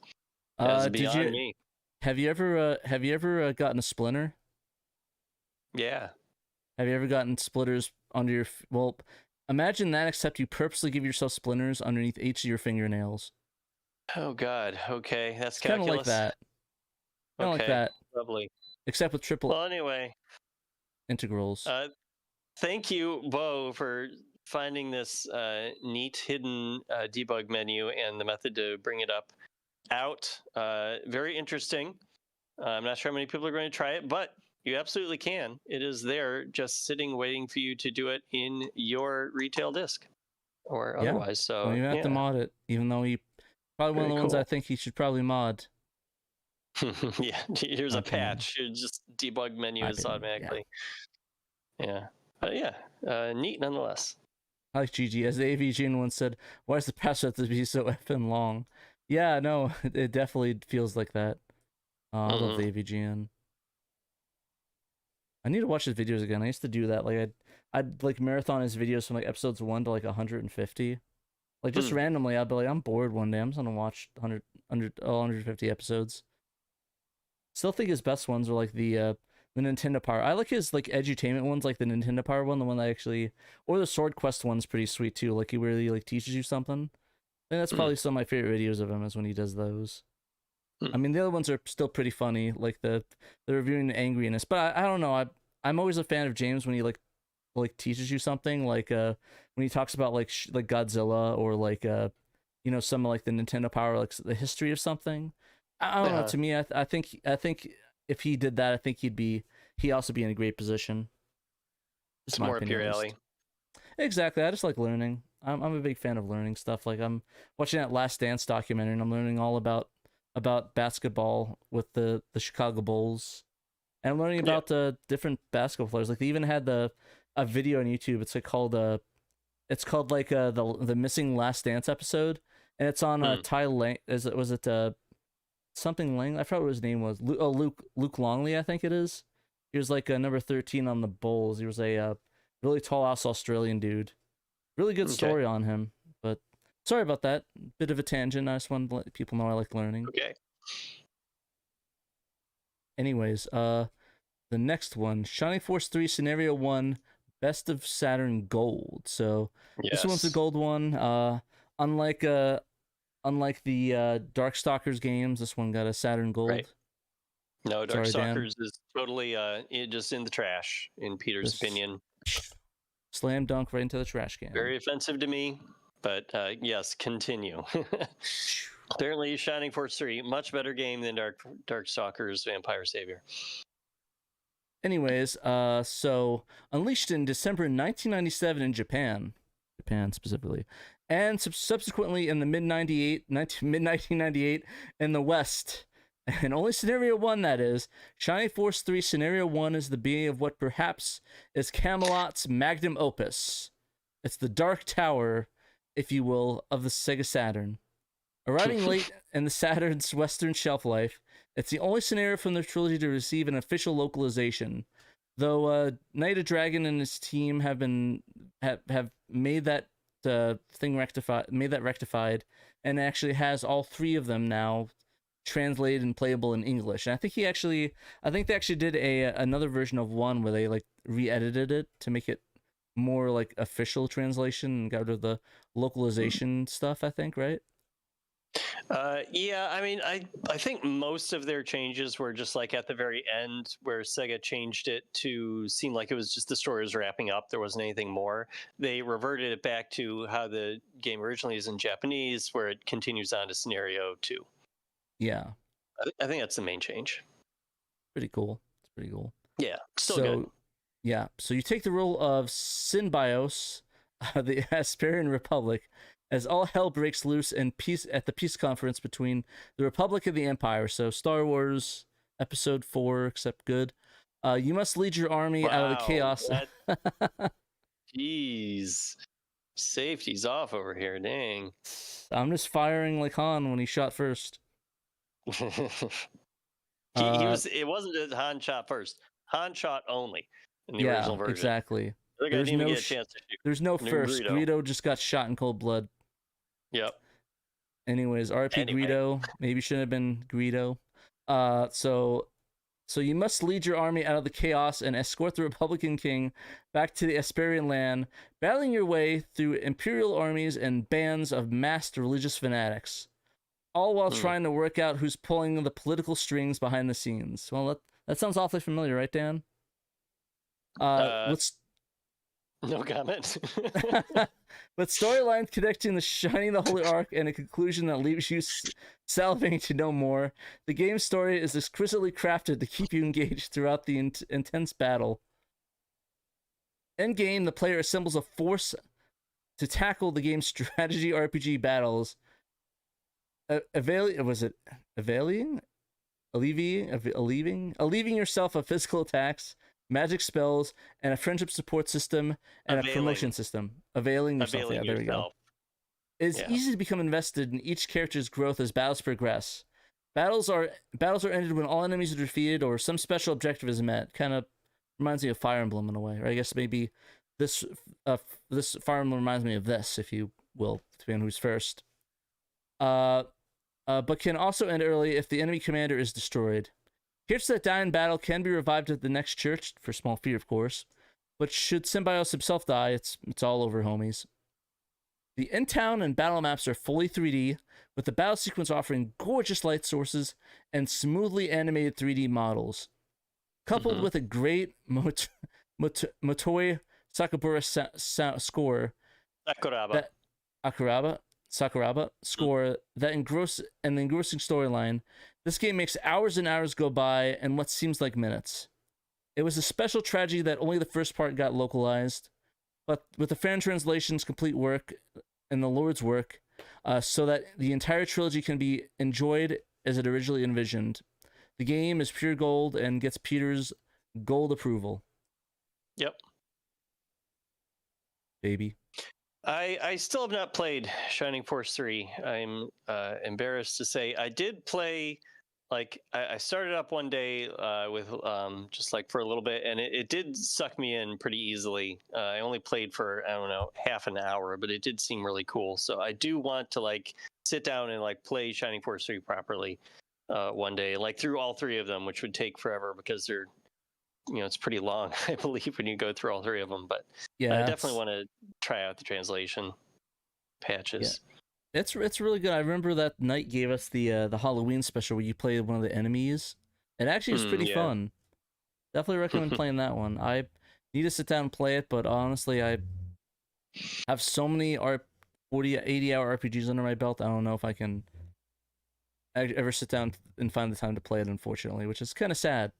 That's beyond me. Have you ever gotten a splinter? Yeah. Have you ever gotten splitters under your? Well, imagine that. Except you purposely give yourself splinters underneath each of your fingernails. Oh God. Okay, that's kind of calculus. like that. Kind of like that. Lovely. Except with triple. Well, anyway. Integrals. Thank you, Bo, for finding this neat hidden debug menu and the method to bring it out. Very interesting. I'm not sure how many people are going to try it, but you absolutely can. It is there, just sitting, waiting for you to do it in your retail disc or otherwise. So well, you have to mod it, even though he probably one of the ones I think he should probably mod. Yeah, here's a patch. It just debug menus automatically. Yeah. But yeah, neat nonetheless. I like GG. As the AVGN once said, why does the patch have to be so effing long? Yeah, no, it definitely feels like that. I love the AVGN. I need to watch his videos again. I used to do that. Like I'd like marathon his videos from like episodes 1 to like 150. Like just randomly, I'd be like, I'm bored one day. I'm just gonna watch 150 episodes. Still think his best ones are like the Nintendo Power. I like his like edutainment ones, like the Nintendo Power one, the one that actually, or the Sword Quest one's pretty sweet too. Like he really like teaches you something. I think that's probably some of my favorite videos of him is when he does those. I mean, the other ones are still pretty funny, like the reviewing the angriness. But I don't know. I'm always a fan of James when he like teaches you something, like when he talks about like Godzilla or like you know, some of like the Nintendo Power, like the history of something. I don't know. To me, I think if he did that, I think he'd also be in a great position. It's more up your alley. Exactly. I just like learning. I'm a big fan of learning stuff. Like I'm watching that Last Dance documentary, and I'm learning all about basketball with the Chicago Bulls, and I'm learning about the different basketball players. Like they even had a video on YouTube. It's like called like the missing Last Dance episode, and it's on Ty Lang. Was it something Lang? I forgot what his name was. Luke Longley, I think it is. He was like number 13 on the Bulls. He was a really tall ass Australian dude. Really good story on him. But sorry about that. Bit of a tangent. I just wanted to let people know I like learning. Okay. Anyways, the next one, Shining Force 3 Scenario 1, Best of Saturn Gold. So this one's a gold one. Unlike the Darkstalkers games, this one got a Saturn Gold. Right. No, Darkstalkers is totally just in the trash, in Peter's opinion. Slam dunk right into the trash can. Very offensive to me, but yes, continue. Apparently, Shining Force 3, much better game than Darkstalkers Vampire Savior. Anyways, so unleashed in December 1997 in Japan specifically, and subsequently in the mid 1998 in the West, and only Scenario 1 that is, Shining Force 3 Scenario 1 is the beginning of what perhaps is Camelot's magnum opus. It's the Dark Tower, if you will, of the Sega Saturn. Arriving late in the Saturn's Western shelf life, it's the only scenario from the trilogy to receive an official localization. Though Night of Dragon and his team have made that rectified, and actually has all 3 of them now translated and playable in English. And I think they actually did another version of 1 where they like re-edited it to make it more like official translation and got rid of the localization stuff, I think, right? Yeah, I mean, I think most of their changes were just like at the very end where Sega changed it to seem like it was just the story was wrapping up. There wasn't anything more. They reverted it back to how the game originally is in Japanese, where it continues on to Scenario 2. Yeah. I think that's the main change. Pretty cool. It's pretty cool. Yeah, still good. Yeah, so you take the role of Synbios, the Asparian Republic, as all hell breaks loose at the peace conference between the Republic and the Empire. So Star Wars Episode 4, except good. You must lead your army out of the chaos. Jeez. Safety's off over here, dang. I'm just firing like Han when he shot first. It wasn't just Han shot first. Han shot only in the original version. Exactly. The guy didn't even get a chance to shoot. There's no first. Greedo just got shot in cold blood. Yep. Anyways, RP Greedo. Maybe shouldn't have been Greedo. So you must lead your army out of the chaos and escort the Republican king back to the Asparian land, battling your way through imperial armies and bands of masked religious fanatics, all while trying to work out who's pulling the political strings behind the scenes. Well, that sounds awfully familiar, right, Dan? No comment. But storyline connecting the Shining the Holy Ark and a conclusion that leaves you salivating to know more. The game's story is exquisitely crafted to keep you engaged throughout the intense battle. Endgame, the player assembles a force to tackle the game's strategy RPG battles. Alleviating yourself of physical attacks, magic spells, and a friendship support system, and a promotion system. Availing yourself. Yeah, there we go. It's easy to become invested in each character's growth as battles progress. Battles are ended when all enemies are defeated or some special objective is met. Kind of reminds me of Fire Emblem in a way, or I guess maybe this Fire Emblem reminds me of this, if you will, depending on who's first. But can also end early if the enemy commander is destroyed. Characters that die in battle can be revived at the next church, for small fee, of course. But should Synbios himself die, it's all over, homies. The in-town and battle maps are fully 3D, with the battle sequence offering gorgeous light sources and smoothly animated 3D models. Coupled with a great Motoi Sakuraba score. Sakuraba score that engrossing storyline. This game makes hours and hours go by in what seems like minutes. It was a special tragedy that only the first part got localized, but with the fan translation's complete work and the Lord's work, so that the entire trilogy can be enjoyed as it originally envisioned. The game is pure gold and gets Peter's gold approval. Yep. Baby. I still have not played Shining Force 3. I'm embarrassed to say I did play like I started up one day with just like for a little bit, and it did suck me in pretty easily. I only played for, I don't know, half an hour, but it did seem really cool. So I do want to like sit down and like play Shining Force 3 properly one day, like through all three of them, which would take forever because they're, it's pretty long, I believe, when you go through all three of them. But Yeah, I definitely want to try out the translation patches. Yeah. It's really good. I remember that Night gave us the Halloween special where you played one of the enemies. It actually was pretty fun. Definitely recommend playing that one. I need to sit down and play it, but honestly, I have so many 80 hour RPGs under my belt. I don't know if I can ever sit down and find the time to play it, unfortunately, which is kind of sad.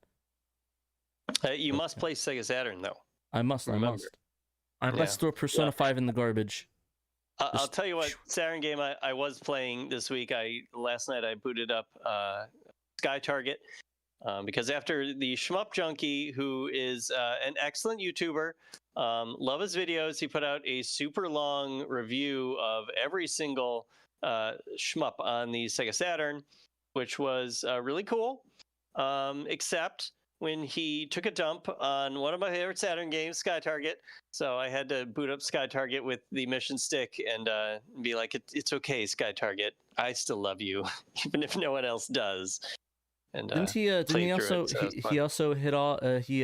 You must play Sega Saturn, though. I must. I must throw Persona 5 in the garbage. I'll tell you what Saturn game I was playing this week. Last night I booted up Sky Target because after the Shmup Junkie, who is an excellent YouTuber, love his videos. He put out a super long review of every single shmup on the Sega Saturn, which was really cool, except when he took a dump on one of my favorite Saturn games, Sky Target. So I had to boot up Sky Target with the mission stick and be like, it's okay, Sky Target. I still love you, even if no one else does. And didn't he also he also hit all he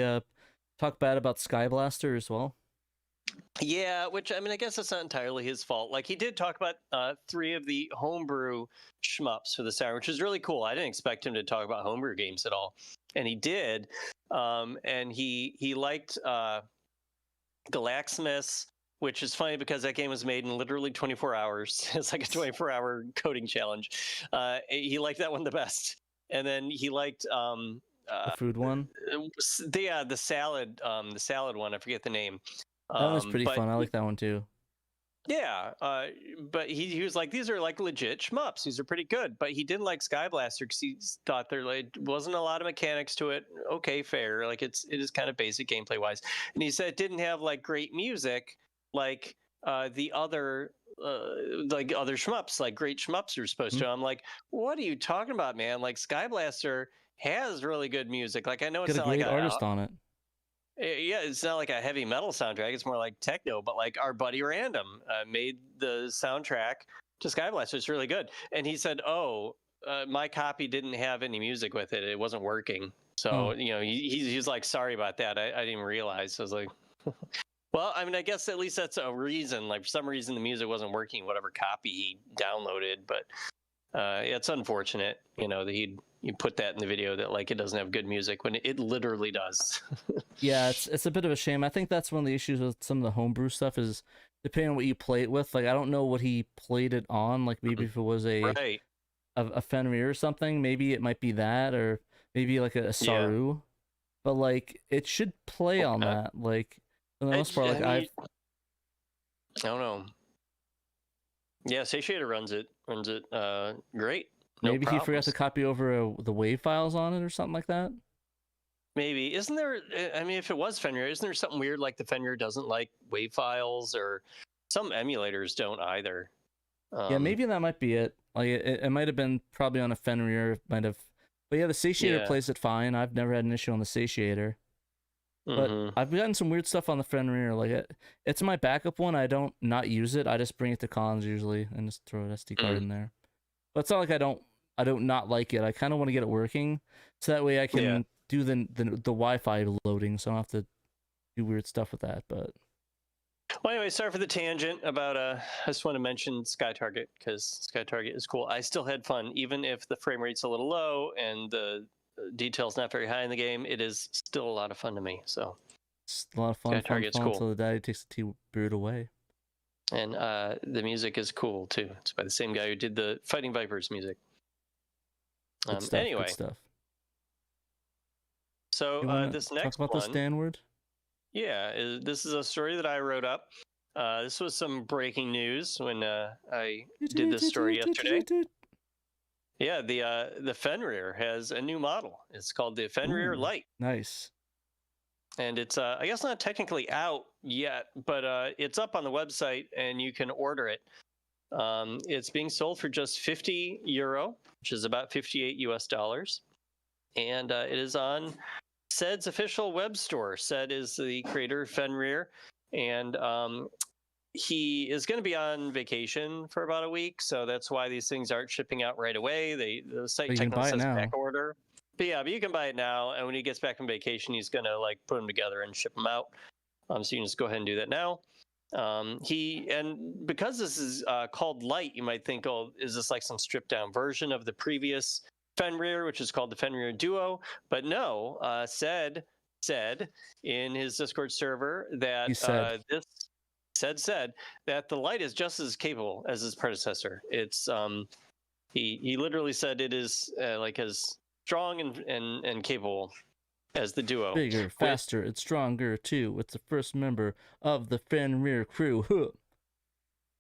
talked bad about Sky Blaster as well? Yeah, which I mean, I guess it's not entirely his fault. Like he did talk about 3 of the homebrew shmups for the Saturn, which is really cool. I didn't expect him to talk about homebrew games at all, and he did. And he liked Galaxmus, which is funny because that game was made in literally 24 hours. It's like a 24-hour coding challenge. He liked that one the best, and then he liked the food one. The salad one. I forget the name. That one was pretty fun. I like that one too. Yeah, but he was like, these are like legit shmups. These are pretty good. But he didn't like Sky Blaster because he thought there like wasn't a lot of mechanics to it. Okay, fair. Like it is kind of basic gameplay wise. And he said it didn't have like great music like the other other shmups, like great shmups are supposed to. I'm like, what are you talking about, man? Like Sky Blaster has really good music. Like I know it's not like an artist on it. Yeah, it's not like a heavy metal soundtrack. It's more like techno. But like our buddy Random made the soundtrack to Sky Blaster. It's really good. And he said, "Oh, my copy didn't have any music with it. It wasn't working." So he was like, "Sorry about that. I didn't even realize." So I was like, "Well, I mean, I guess at least that's a reason. Like for some reason the music wasn't working. Whatever copy he downloaded, but." It's unfortunate, that he'd put that in the video that like it doesn't have good music when it literally does. Yeah, it's a bit of a shame. I think that's one of the issues with some of the homebrew stuff is depending on what you play it with. Like I don't know what he played it on. Like maybe if it was a Fenrir or something, maybe it might be that, or maybe like a Saru. Yeah. But like it should play on that. Like for the most part, like I don't know. Yeah, SHIRO runs it great. No maybe problems. He forgot to copy over the WAV files on it or something like that. Maybe. Isn't there, I mean, if it was Fenrir, isn't there something weird like the Fenrir doesn't like WAV files, or some emulators don't either? Yeah, maybe that might be it. Like it might have been probably on a Fenrir, might have. But yeah, the Satiator plays it fine. I've never had an issue on the Satiator. But I've gotten some weird stuff on the Fenrir. Like it's my backup one. I don't not use it. I just bring it to cons usually and just throw an SD card in there. But it's not like I don't not like it. I kind of want to get it working so that way I can do the Wi-Fi loading. So I don't have to do weird stuff with that. But well, anyway, sorry for the tangent about. I just want to mention Sky Target because Sky Target is cool. I still had fun even if the frame rate's a little low and the detail's not very high in the game. It is still a lot of fun to me. So it's a lot of fun. Target's cool. Until the daddy takes the T-bird away. And the music is cool too. It's by the same guy who did the Fighting Vipers music. Good stuff, anyway, good stuff. So this next talk about one, this Danward? Yeah, this is a story that I wrote up. This was some breaking news when I did this story yesterday. Yeah, the Fenrir has a new model. It's called the Fenrir Lite. Nice. And it's I guess not technically out yet, but it's up on the website and you can order it. It's being sold for just €50, which is about 58 US dollars. And it is on SED's official web store. SED is the creator of Fenrir, and he is going to be on vacation for about a week, so that's why these things aren't shipping out right away. The site technically says back order. But yeah, but you can buy it now, and when he gets back from vacation, he's going to like put them together and ship them out. So you can just go ahead and do that now. And because this is called Lite, you might think, oh, is this like some stripped down version of the previous Fenrir, which is called the Fenrir Duo? But no, said in his Discord server that said that the Lite is just as capable as his predecessor. It's he literally said it is like as strong and capable as the Duo. Bigger, faster, it's stronger too. It's the first member of the Fenrir crew.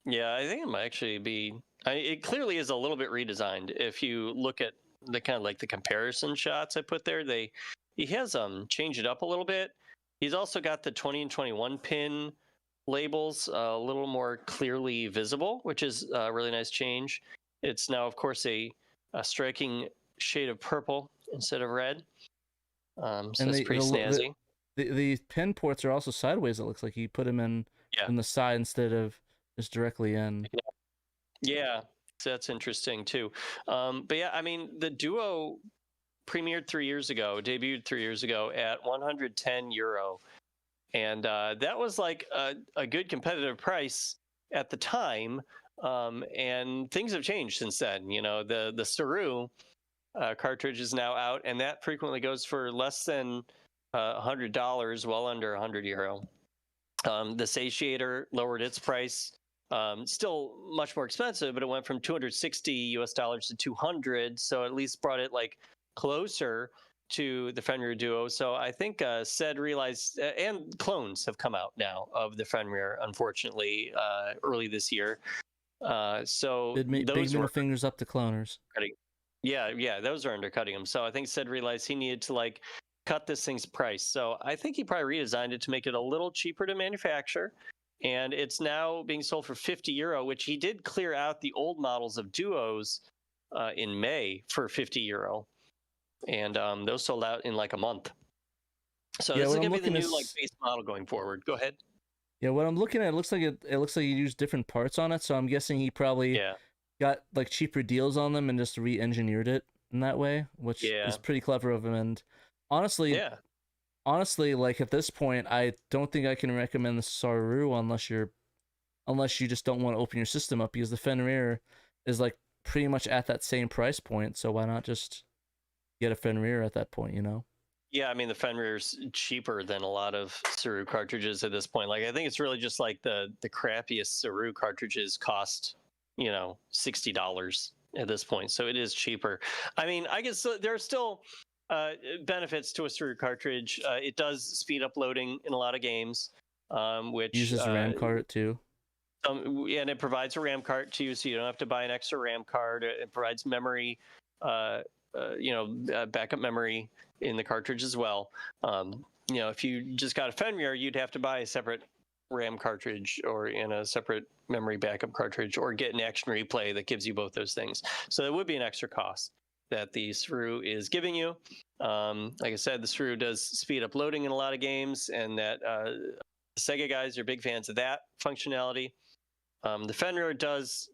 Yeah, I think it might actually be. It clearly is a little bit redesigned. If you look at the kind of like the comparison shots I put there, he has changed it up a little bit. He's also got the 20 and 21 pin labels a little more clearly visible, which is a really nice change. It's now, of course, a striking shade of purple instead of red. So it's pretty snazzy. The pin ports are also sideways. It looks like you put them in the side instead of just directly in. Yeah, so that's interesting too. But yeah, I mean, the Duo debuted 3 years ago at €110, and that was like a good competitive price at the time. And things have changed since then. You know, the SHIRO cartridge is now out, and that frequently goes for less than $100, well under €100. The Satiator lowered its price, still much more expensive, but it went from 260 US dollars to 200, so at least brought it like closer to the Fenrir Duo. So I think SED realized, and clones have come out now of the Fenrir, unfortunately, early this year. So big middle fingers up to cloners. Yeah, those are undercutting him. So I think SED realized he needed to like cut this thing's price. So I think he probably redesigned it to make it a little cheaper to manufacture. And it's now being sold for €50, which he did clear out the old models of Duos in May for €50. And those sold out in like a month. So this is going to be the new like base model going forward. Go ahead. Yeah, what I'm looking at, it looks like he used different parts on it. So I'm guessing he probably got like cheaper deals on them and just re-engineered it in that way, which is pretty clever of him. And honestly, like at this point, I don't think I can recommend the SHIRO unless you just don't want to open your system up, because the Fenrir is like pretty much at that same price point. So why not just get a Fenrir at that point, you know? Yeah, I mean, the Fenrir's cheaper than a lot of SHIRO cartridges at this point. Like, I think it's really just like the crappiest SHIRO cartridges cost, you know, $60 at this point. So it is cheaper. I mean, I guess there are still benefits to a SHIRO cartridge. It does speed up loading in a lot of games, which uses RAM card too. And it provides a RAM card to you, so you don't have to buy an extra RAM card. It provides memory, backup memory in the cartridge as well. You know, if you just got a Fenrir, you'd have to buy a separate RAM cartridge or in a separate memory backup cartridge, or get an action replay that gives you both those things. So there would be an extra cost that the SHIRO is giving you. Like I said, the SHIRO does speed up loading in a lot of games, and that Sega guys are big fans of that functionality. The Fenrir does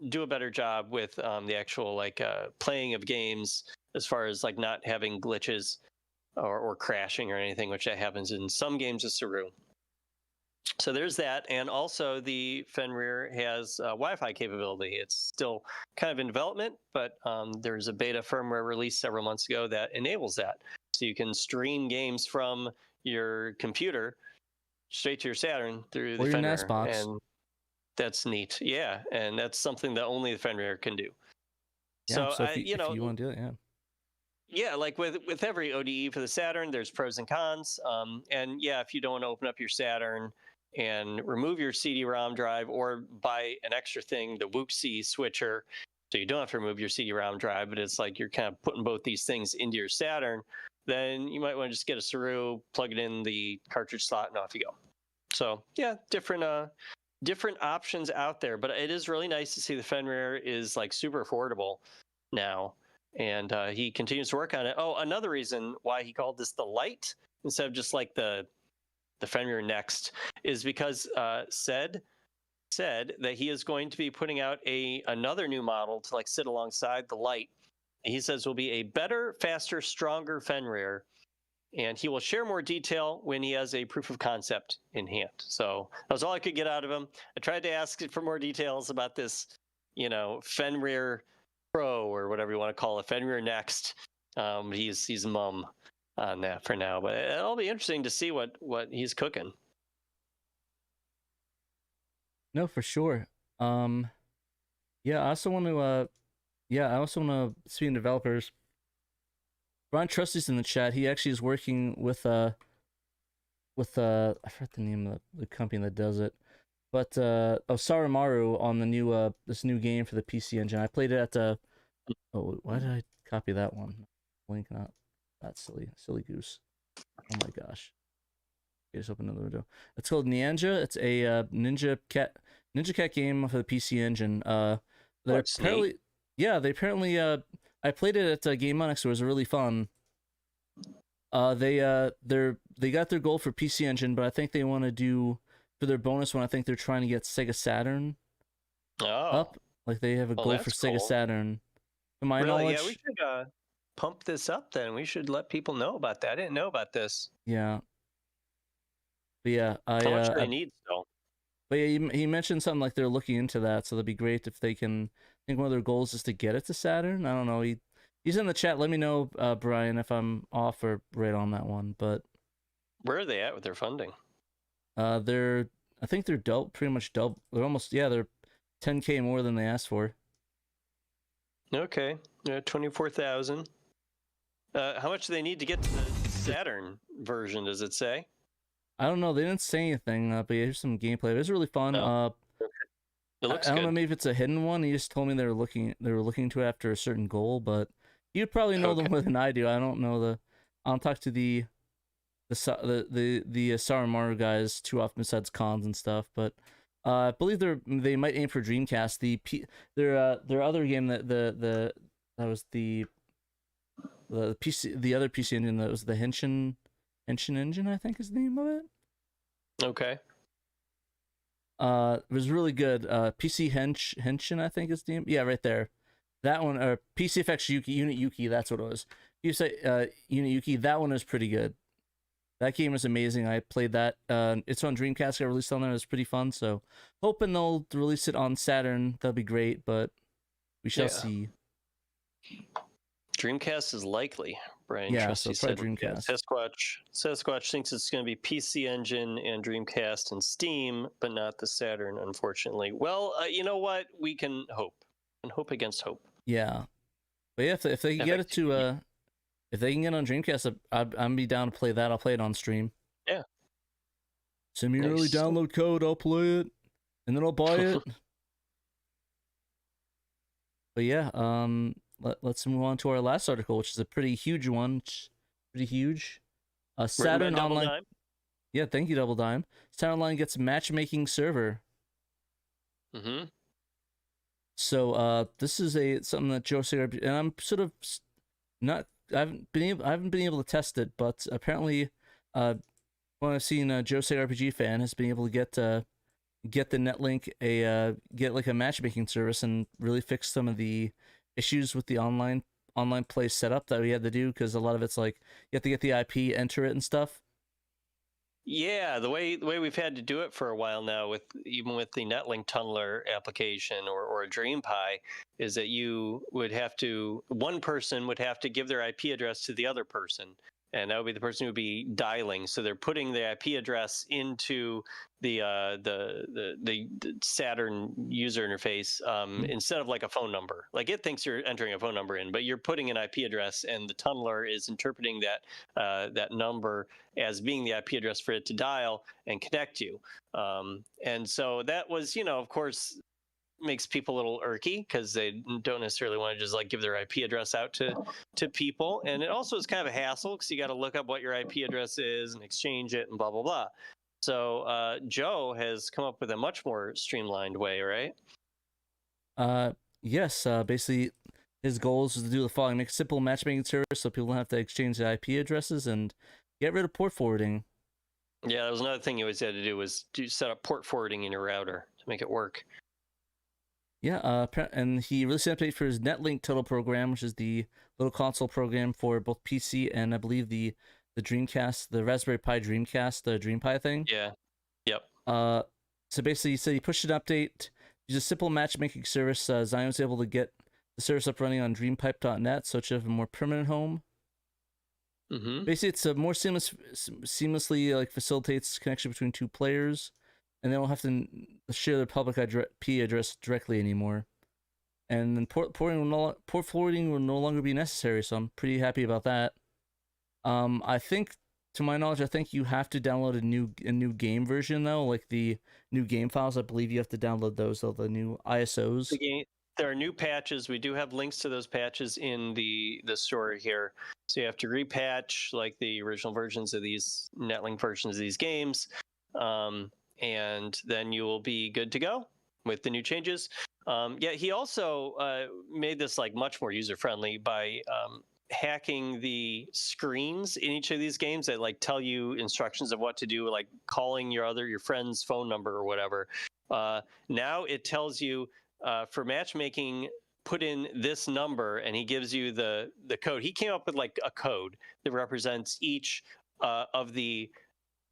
do a better job with the actual like playing of games, as far as like not having glitches or crashing or anything, which that happens in some games of SHIRO. So there's that, and also the Fenrir has Wi-Fi capability. It's still kind of in development, but there's a beta firmware release several months ago that enables that. So you can stream games from your computer straight to your Saturn through the Fenrir. NAS box. And that's neat. Yeah, and that's something that only the Fenrir can do. Yeah, so if you want to do it, yeah, like with every ODE for the Saturn, there's pros and cons. And yeah, if you don't want to open up your Saturn and remove your CD-ROM drive or buy an extra thing, the WOOC switcher, so you don't have to remove your CD-ROM drive, but it's like you're kind of putting both these things into your Saturn, then you might want to just get a SHIRO, plug it in the cartridge slot, and off you go. So yeah, different different options out there, but it is really nice to see the Fenrir is like super affordable now, and he continues to work on it. Oh, another reason why he called this the Lite instead of just like the Fenrir Next is because said that he is going to be putting out another new model to like sit alongside the Lite. He says will be a better, faster, stronger Fenrir, and he will share more detail when he has a proof of concept in hand. So that was all I could get out of him. I tried to ask for more details about this, Fenrir Pro or whatever you want to call it, Fenrir Next. He's mum on that for now, but it'll be interesting to see what he's cooking. No, for sure. Yeah, I also want to speaking of developers, Brian Trusty's in the chat. He actually is working with I forgot the name of the company that does it, but Saramaru on the new this new game for the PC Engine. I played it at oh, why did I copy that one? Link not that silly goose. Oh my gosh. Okay, just open another window. It's called Ninja. It's a Ninja Cat game for the they apparently I played it at Game Onyx. It was really fun. They got their goal for PC Engine, but I think they want to do for their bonus one. I think they're trying to get Sega Saturn up. Like they have a goal for Sega Saturn. To my knowledge, yeah, we should pump this up. Then we should let people know about that. I didn't know about this. Yeah. But yeah, how much do they need still? But yeah, he mentioned something like they're looking into that, so that'd be great if they can. I think one of their goals is to get it to Saturn. I don't know. He's in the chat. Let me know, Brian, if I'm off or right on that one. But where are they at with their funding? I think they're pretty much double. They're almost they're 10K more than they asked for. Okay, 24,000. How much do they need to get to the Saturn version? Does it say? I don't know. They didn't say anything, but yeah, here's some gameplay. It was really fun. Okay. It looks I don't good. know, maybe if it's a hidden one. He just told me they were looking to after a certain goal, but you'd probably know them more than I do. I don't know I don't talk to the Saramaru guys too often besides cons and stuff, but I believe they might aim for Dreamcast. Their other game that was the PC, the other PC engine, that was the Henshin Engine, I think is the name of it. Okay. It was really good. PC Henshin, I think is the name. Yeah, right there. That one, or PCFX Unit Yuki, that's what it was. You say Unit Yuki, that one is pretty good. That game is amazing. I played that. It's on Dreamcast. Got released on there. It's pretty fun. So hoping they'll release it on Saturn. That'll be great. But we shall see. Dreamcast is likely. Brian Trusty said Dreamcast. Sasquatch thinks it's going to be PC Engine and Dreamcast and Steam, but not the Saturn, unfortunately. Well, you know what? We can hope. And hope against hope. Yeah. But yeah, if they can get it to if they can get on Dreamcast, I'm be down to play that. I'll play it on stream. Yeah. Send me an early download code. I'll play it, and then I'll buy it. But yeah, let's move on to our last article, which is a pretty huge one. Pretty huge. Saturn Online. Dime. Yeah, thank you, Double Dime. Saturn Online gets matchmaking server. Mm-hmm. So this is something that Joe Sager, and I'm sort of not. I haven't been able to test it, but apparently, when I've seen Joe Sager RPG fan has been able to get the Netlink get like a matchmaking service and really fix some of the issues with the online play setup that we had to do, because a lot of it's like you have to get the IP, enter it, and stuff. Yeah, the way we've had to do it for a while now, even with the Netlink tunneler application or a DreamPie, is that one person would have to give their IP address to the other person, and that would be the person who would be dialing. So they're putting the IP address into the Saturn user interface instead of like a phone number. Like it thinks you're entering a phone number in, but you're putting an IP address, and the tunneler is interpreting that number as being the IP address for it to dial and connect you. And so that was, of course, makes people a little irky because they don't necessarily want to just like give their IP address out to people. And it also is kind of a hassle because you got to look up what your IP address is and exchange it and blah, blah, blah. So Joe has come up with a much more streamlined way, right? Yes. Basically, his goal is to do the following: make a simple matchmaking service so people don't have to exchange the IP addresses and get rid of port forwarding. Yeah, that was another thing you always had to do was to set up port forwarding in your router to make it work. Yeah, and he released an update for his NetLink Total program, which is the little console program for both PC and I believe the Dreamcast, the Raspberry Pi Dreamcast, the DreamPi thing. Yeah. Yep. So basically, he said he pushed an update, use a simple matchmaking service. Zion was able to get the service up running on DreamPipe.net, so it should have a more permanent home. Mm-hmm. Basically, it's a more seamlessly like facilitates connection between two players, and they don't have to share their public IP address directly anymore. And then port forwarding will no longer be necessary, so I'm pretty happy about that. I think, to my knowledge, I think you have to download a new game version though, like the new game files. I believe you have to download those, the new ISOs. There are new patches. We do have links to those patches in the store here. So you have to repatch like the original versions of these NetLink versions of these games, and then you will be good to go with the new changes. Yeah, he also made this like much more user friendly by hacking the screens in each of these games that like tell you instructions of what to do, like calling your friend's phone number or whatever. Now it tells you for matchmaking, put in this number, and he gives you the code. He came up with like a code that represents each of the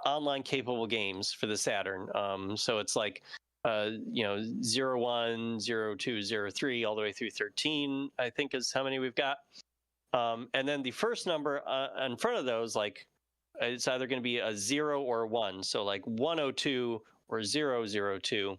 online capable games for the Saturn. So it's like 01, 02, 03, all the way through 13, I think is how many we've got. And then the first number in front of those, like it's either going to be a 0 or 1. So like 102 or 002.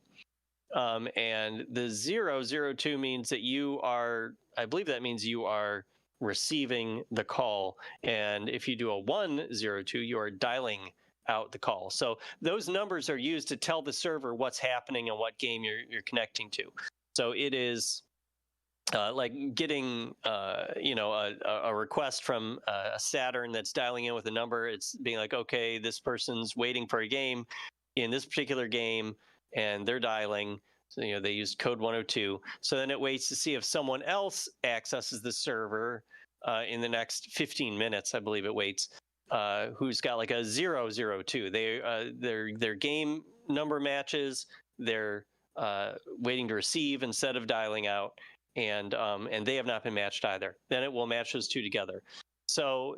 And the 002 means that you are, I believe that means you are receiving the call. And if you do a 102, you are dialing out the call. So those numbers are used to tell the server what's happening and what game you're connecting to. So it is like getting a request from a Saturn that's dialing in with a number. It's being like, okay, this person's waiting for a game in this particular game, and they're dialing. So they used code 102. So then it waits to see if someone else accesses the server in the next 15 minutes, I believe it waits. Who's got like a 002? Their game number matches. They're waiting to receive instead of dialing out. And they have not been matched either. Then it will match those two together. So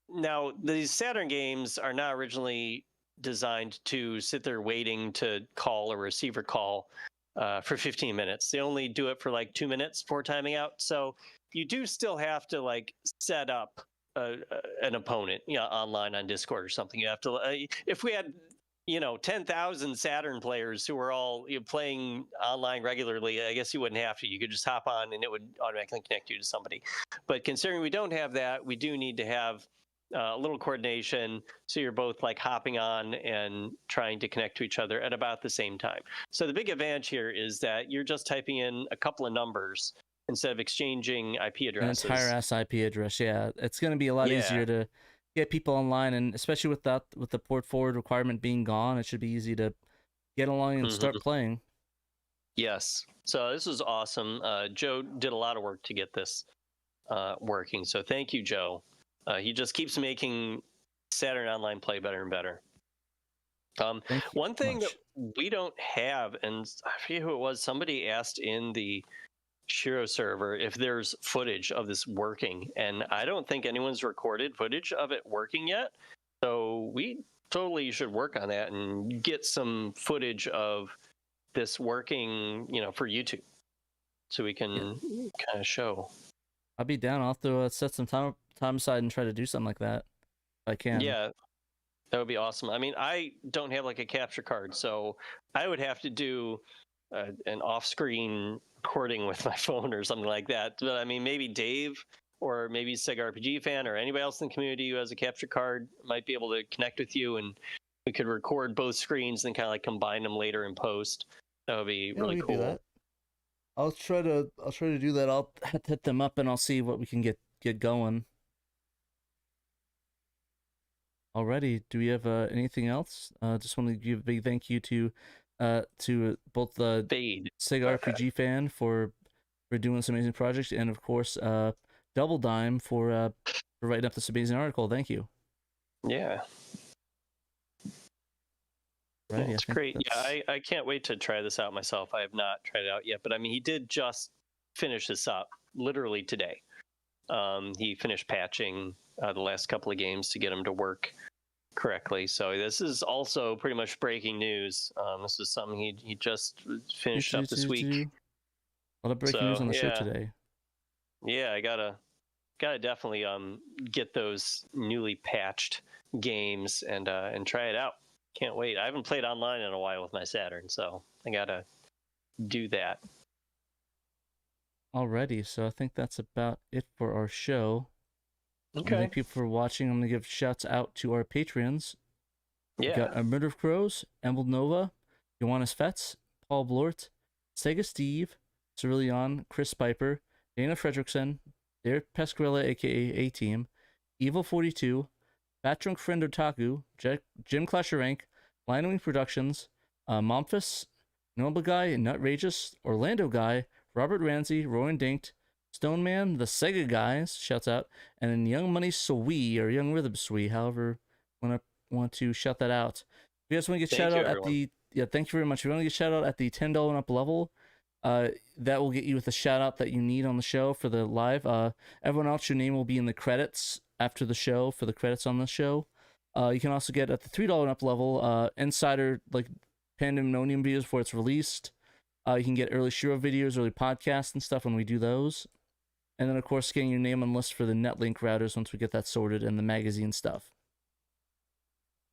now these Saturn games are not originally designed to sit there waiting to call a receiver call for 15 minutes. They only do it for like 2 minutes before timing out. So you do still have to like set up an opponent, online on Discord or something. You have to, if we had 10,000 Saturn players who were all playing online regularly, I guess you wouldn't have to. You could just hop on and it would automatically connect you to somebody. But considering we don't have that, we do need to have a little coordination, so you're both like hopping on and trying to connect to each other at about the same time. So the big advantage here is that you're just typing in a couple of numbers instead of exchanging IP addresses. An entire ass IP address, yeah. It's going to be a lot easier to get people online, and especially with the port forward requirement being gone, it should be easy to get along and start playing. Yes. So this was awesome. Joe did a lot of work to get this working. So thank you, Joe. He just keeps making Saturn Online play better and better. One thing that we don't have, and I forget who it was, somebody asked in the SHIRO server if there's footage of this working, and I don't think anyone's recorded footage of it working yet. So we totally should work on that and get some footage of this working, for YouTube, so we can kind of show. I'll be down. I'll have to set some time aside and try to do something like that if I can. Yeah, that would be awesome. I mean, I don't have like a capture card, so I would have to do an off-screen recording with my phone or something like that. But I mean, maybe Dave or maybe Sega RPG fan or anybody else in the community who has a capture card might be able to connect with you, and we could record both screens and kind of like combine them later in post. That would be really cool. I'll try to do that. I'll hit them up and I'll see what we can get going. Alrighty, do we have anything else? Just want to give a big thank you to both the Fade. Sega RPG fan for doing this amazing project, and of course Double Dime for writing up this amazing article. Thank you. Yeah. Right, It's great. Yeah, I can't wait to try this out myself. I have not tried it out yet, but I mean, he did just finish this up literally today. He finished patching the last couple of games to get him to work correctly. So this is also pretty much breaking news. This is something he just finished up this week. A lot of breaking news on the show today. Yeah, I gotta definitely get those newly patched games and try it out. Can't wait. I haven't played online in a while with my Saturn, so I gotta do that. Alrighty, so I think that's about it for our show. Okay. Thank you for watching. I'm gonna give shouts out to our Patreons. Yeah. We got Murder of Crows, Emble Nova, Johannes Fetz, Paul Blort, Sega Steve, Cerulean, Chris Piper, Dana Fredrickson, Derek Pescarella, aka A-Team, Evil 42, Fat Drunk Friend Otaku, Jim Clasher Rank, Lion Wing Productions, Momphis, Noble Guy, Nutrageous, Orlando Guy, Robert Ramsey, Rowan Dinked, Stone Man, the Sega Guys, shouts out, and then Young Money Sui, or Young Rhythm Sui, however want to shout that out. If you guys want to get shout out at the thank you very much. If you want to get shout out at the $10 and up level, that will get you with the shout out that you need on the show for the live. Everyone else, your name will be in the credits after the show for the credits on the show. You can also get at the $3 and up level insider like Pandemonium videos before it's released. You can get early SHIRO videos, early podcasts and stuff when we do those. And then of course getting your name on list for the Netlink routers once we get that sorted, and the magazine stuff.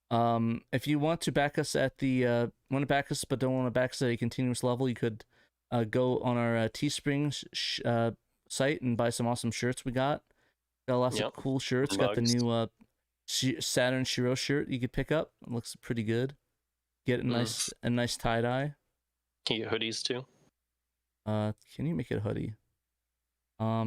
If you want to back us at the want to back us but don't want to back us at a continuous level, you could go on our Teespring site and buy some awesome shirts we got. Got lots of cool shirts. Mugs. Got the new Saturn SHIRO shirt you could pick up. It looks pretty good. Get a nice tie-dye. Can you get hoodies too? Can you make it a hoodie? I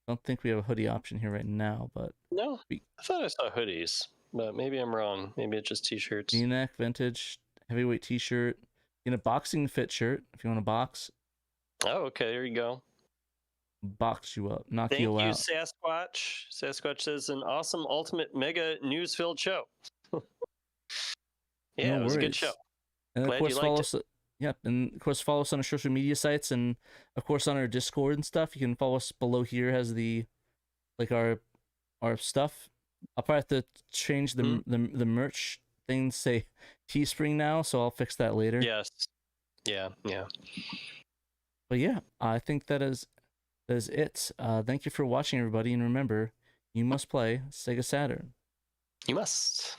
don't think we have a hoodie option here right now, but no, I thought I saw hoodies, but maybe I'm wrong. Maybe it's just t-shirts. V-neck, vintage, heavyweight t-shirt, in a boxing fit shirt if you want to box. Oh, okay, there you go. Box you up, knock you out. Thank you, Sasquatch. Sasquatch says an awesome, ultimate, mega news-filled show. Yeah, it was a good show. And of course, follow us. Yeah, and of course, follow us on our social media sites, and of course on our Discord and stuff. You can follow us below here. Has the our stuff. I'll probably have to change the merch thing to say Teespring now, so I'll fix that later. Yes. Yeah. But yeah, I think that is it. Thank you for watching, everybody, and remember, you must play Sega Saturn. You must.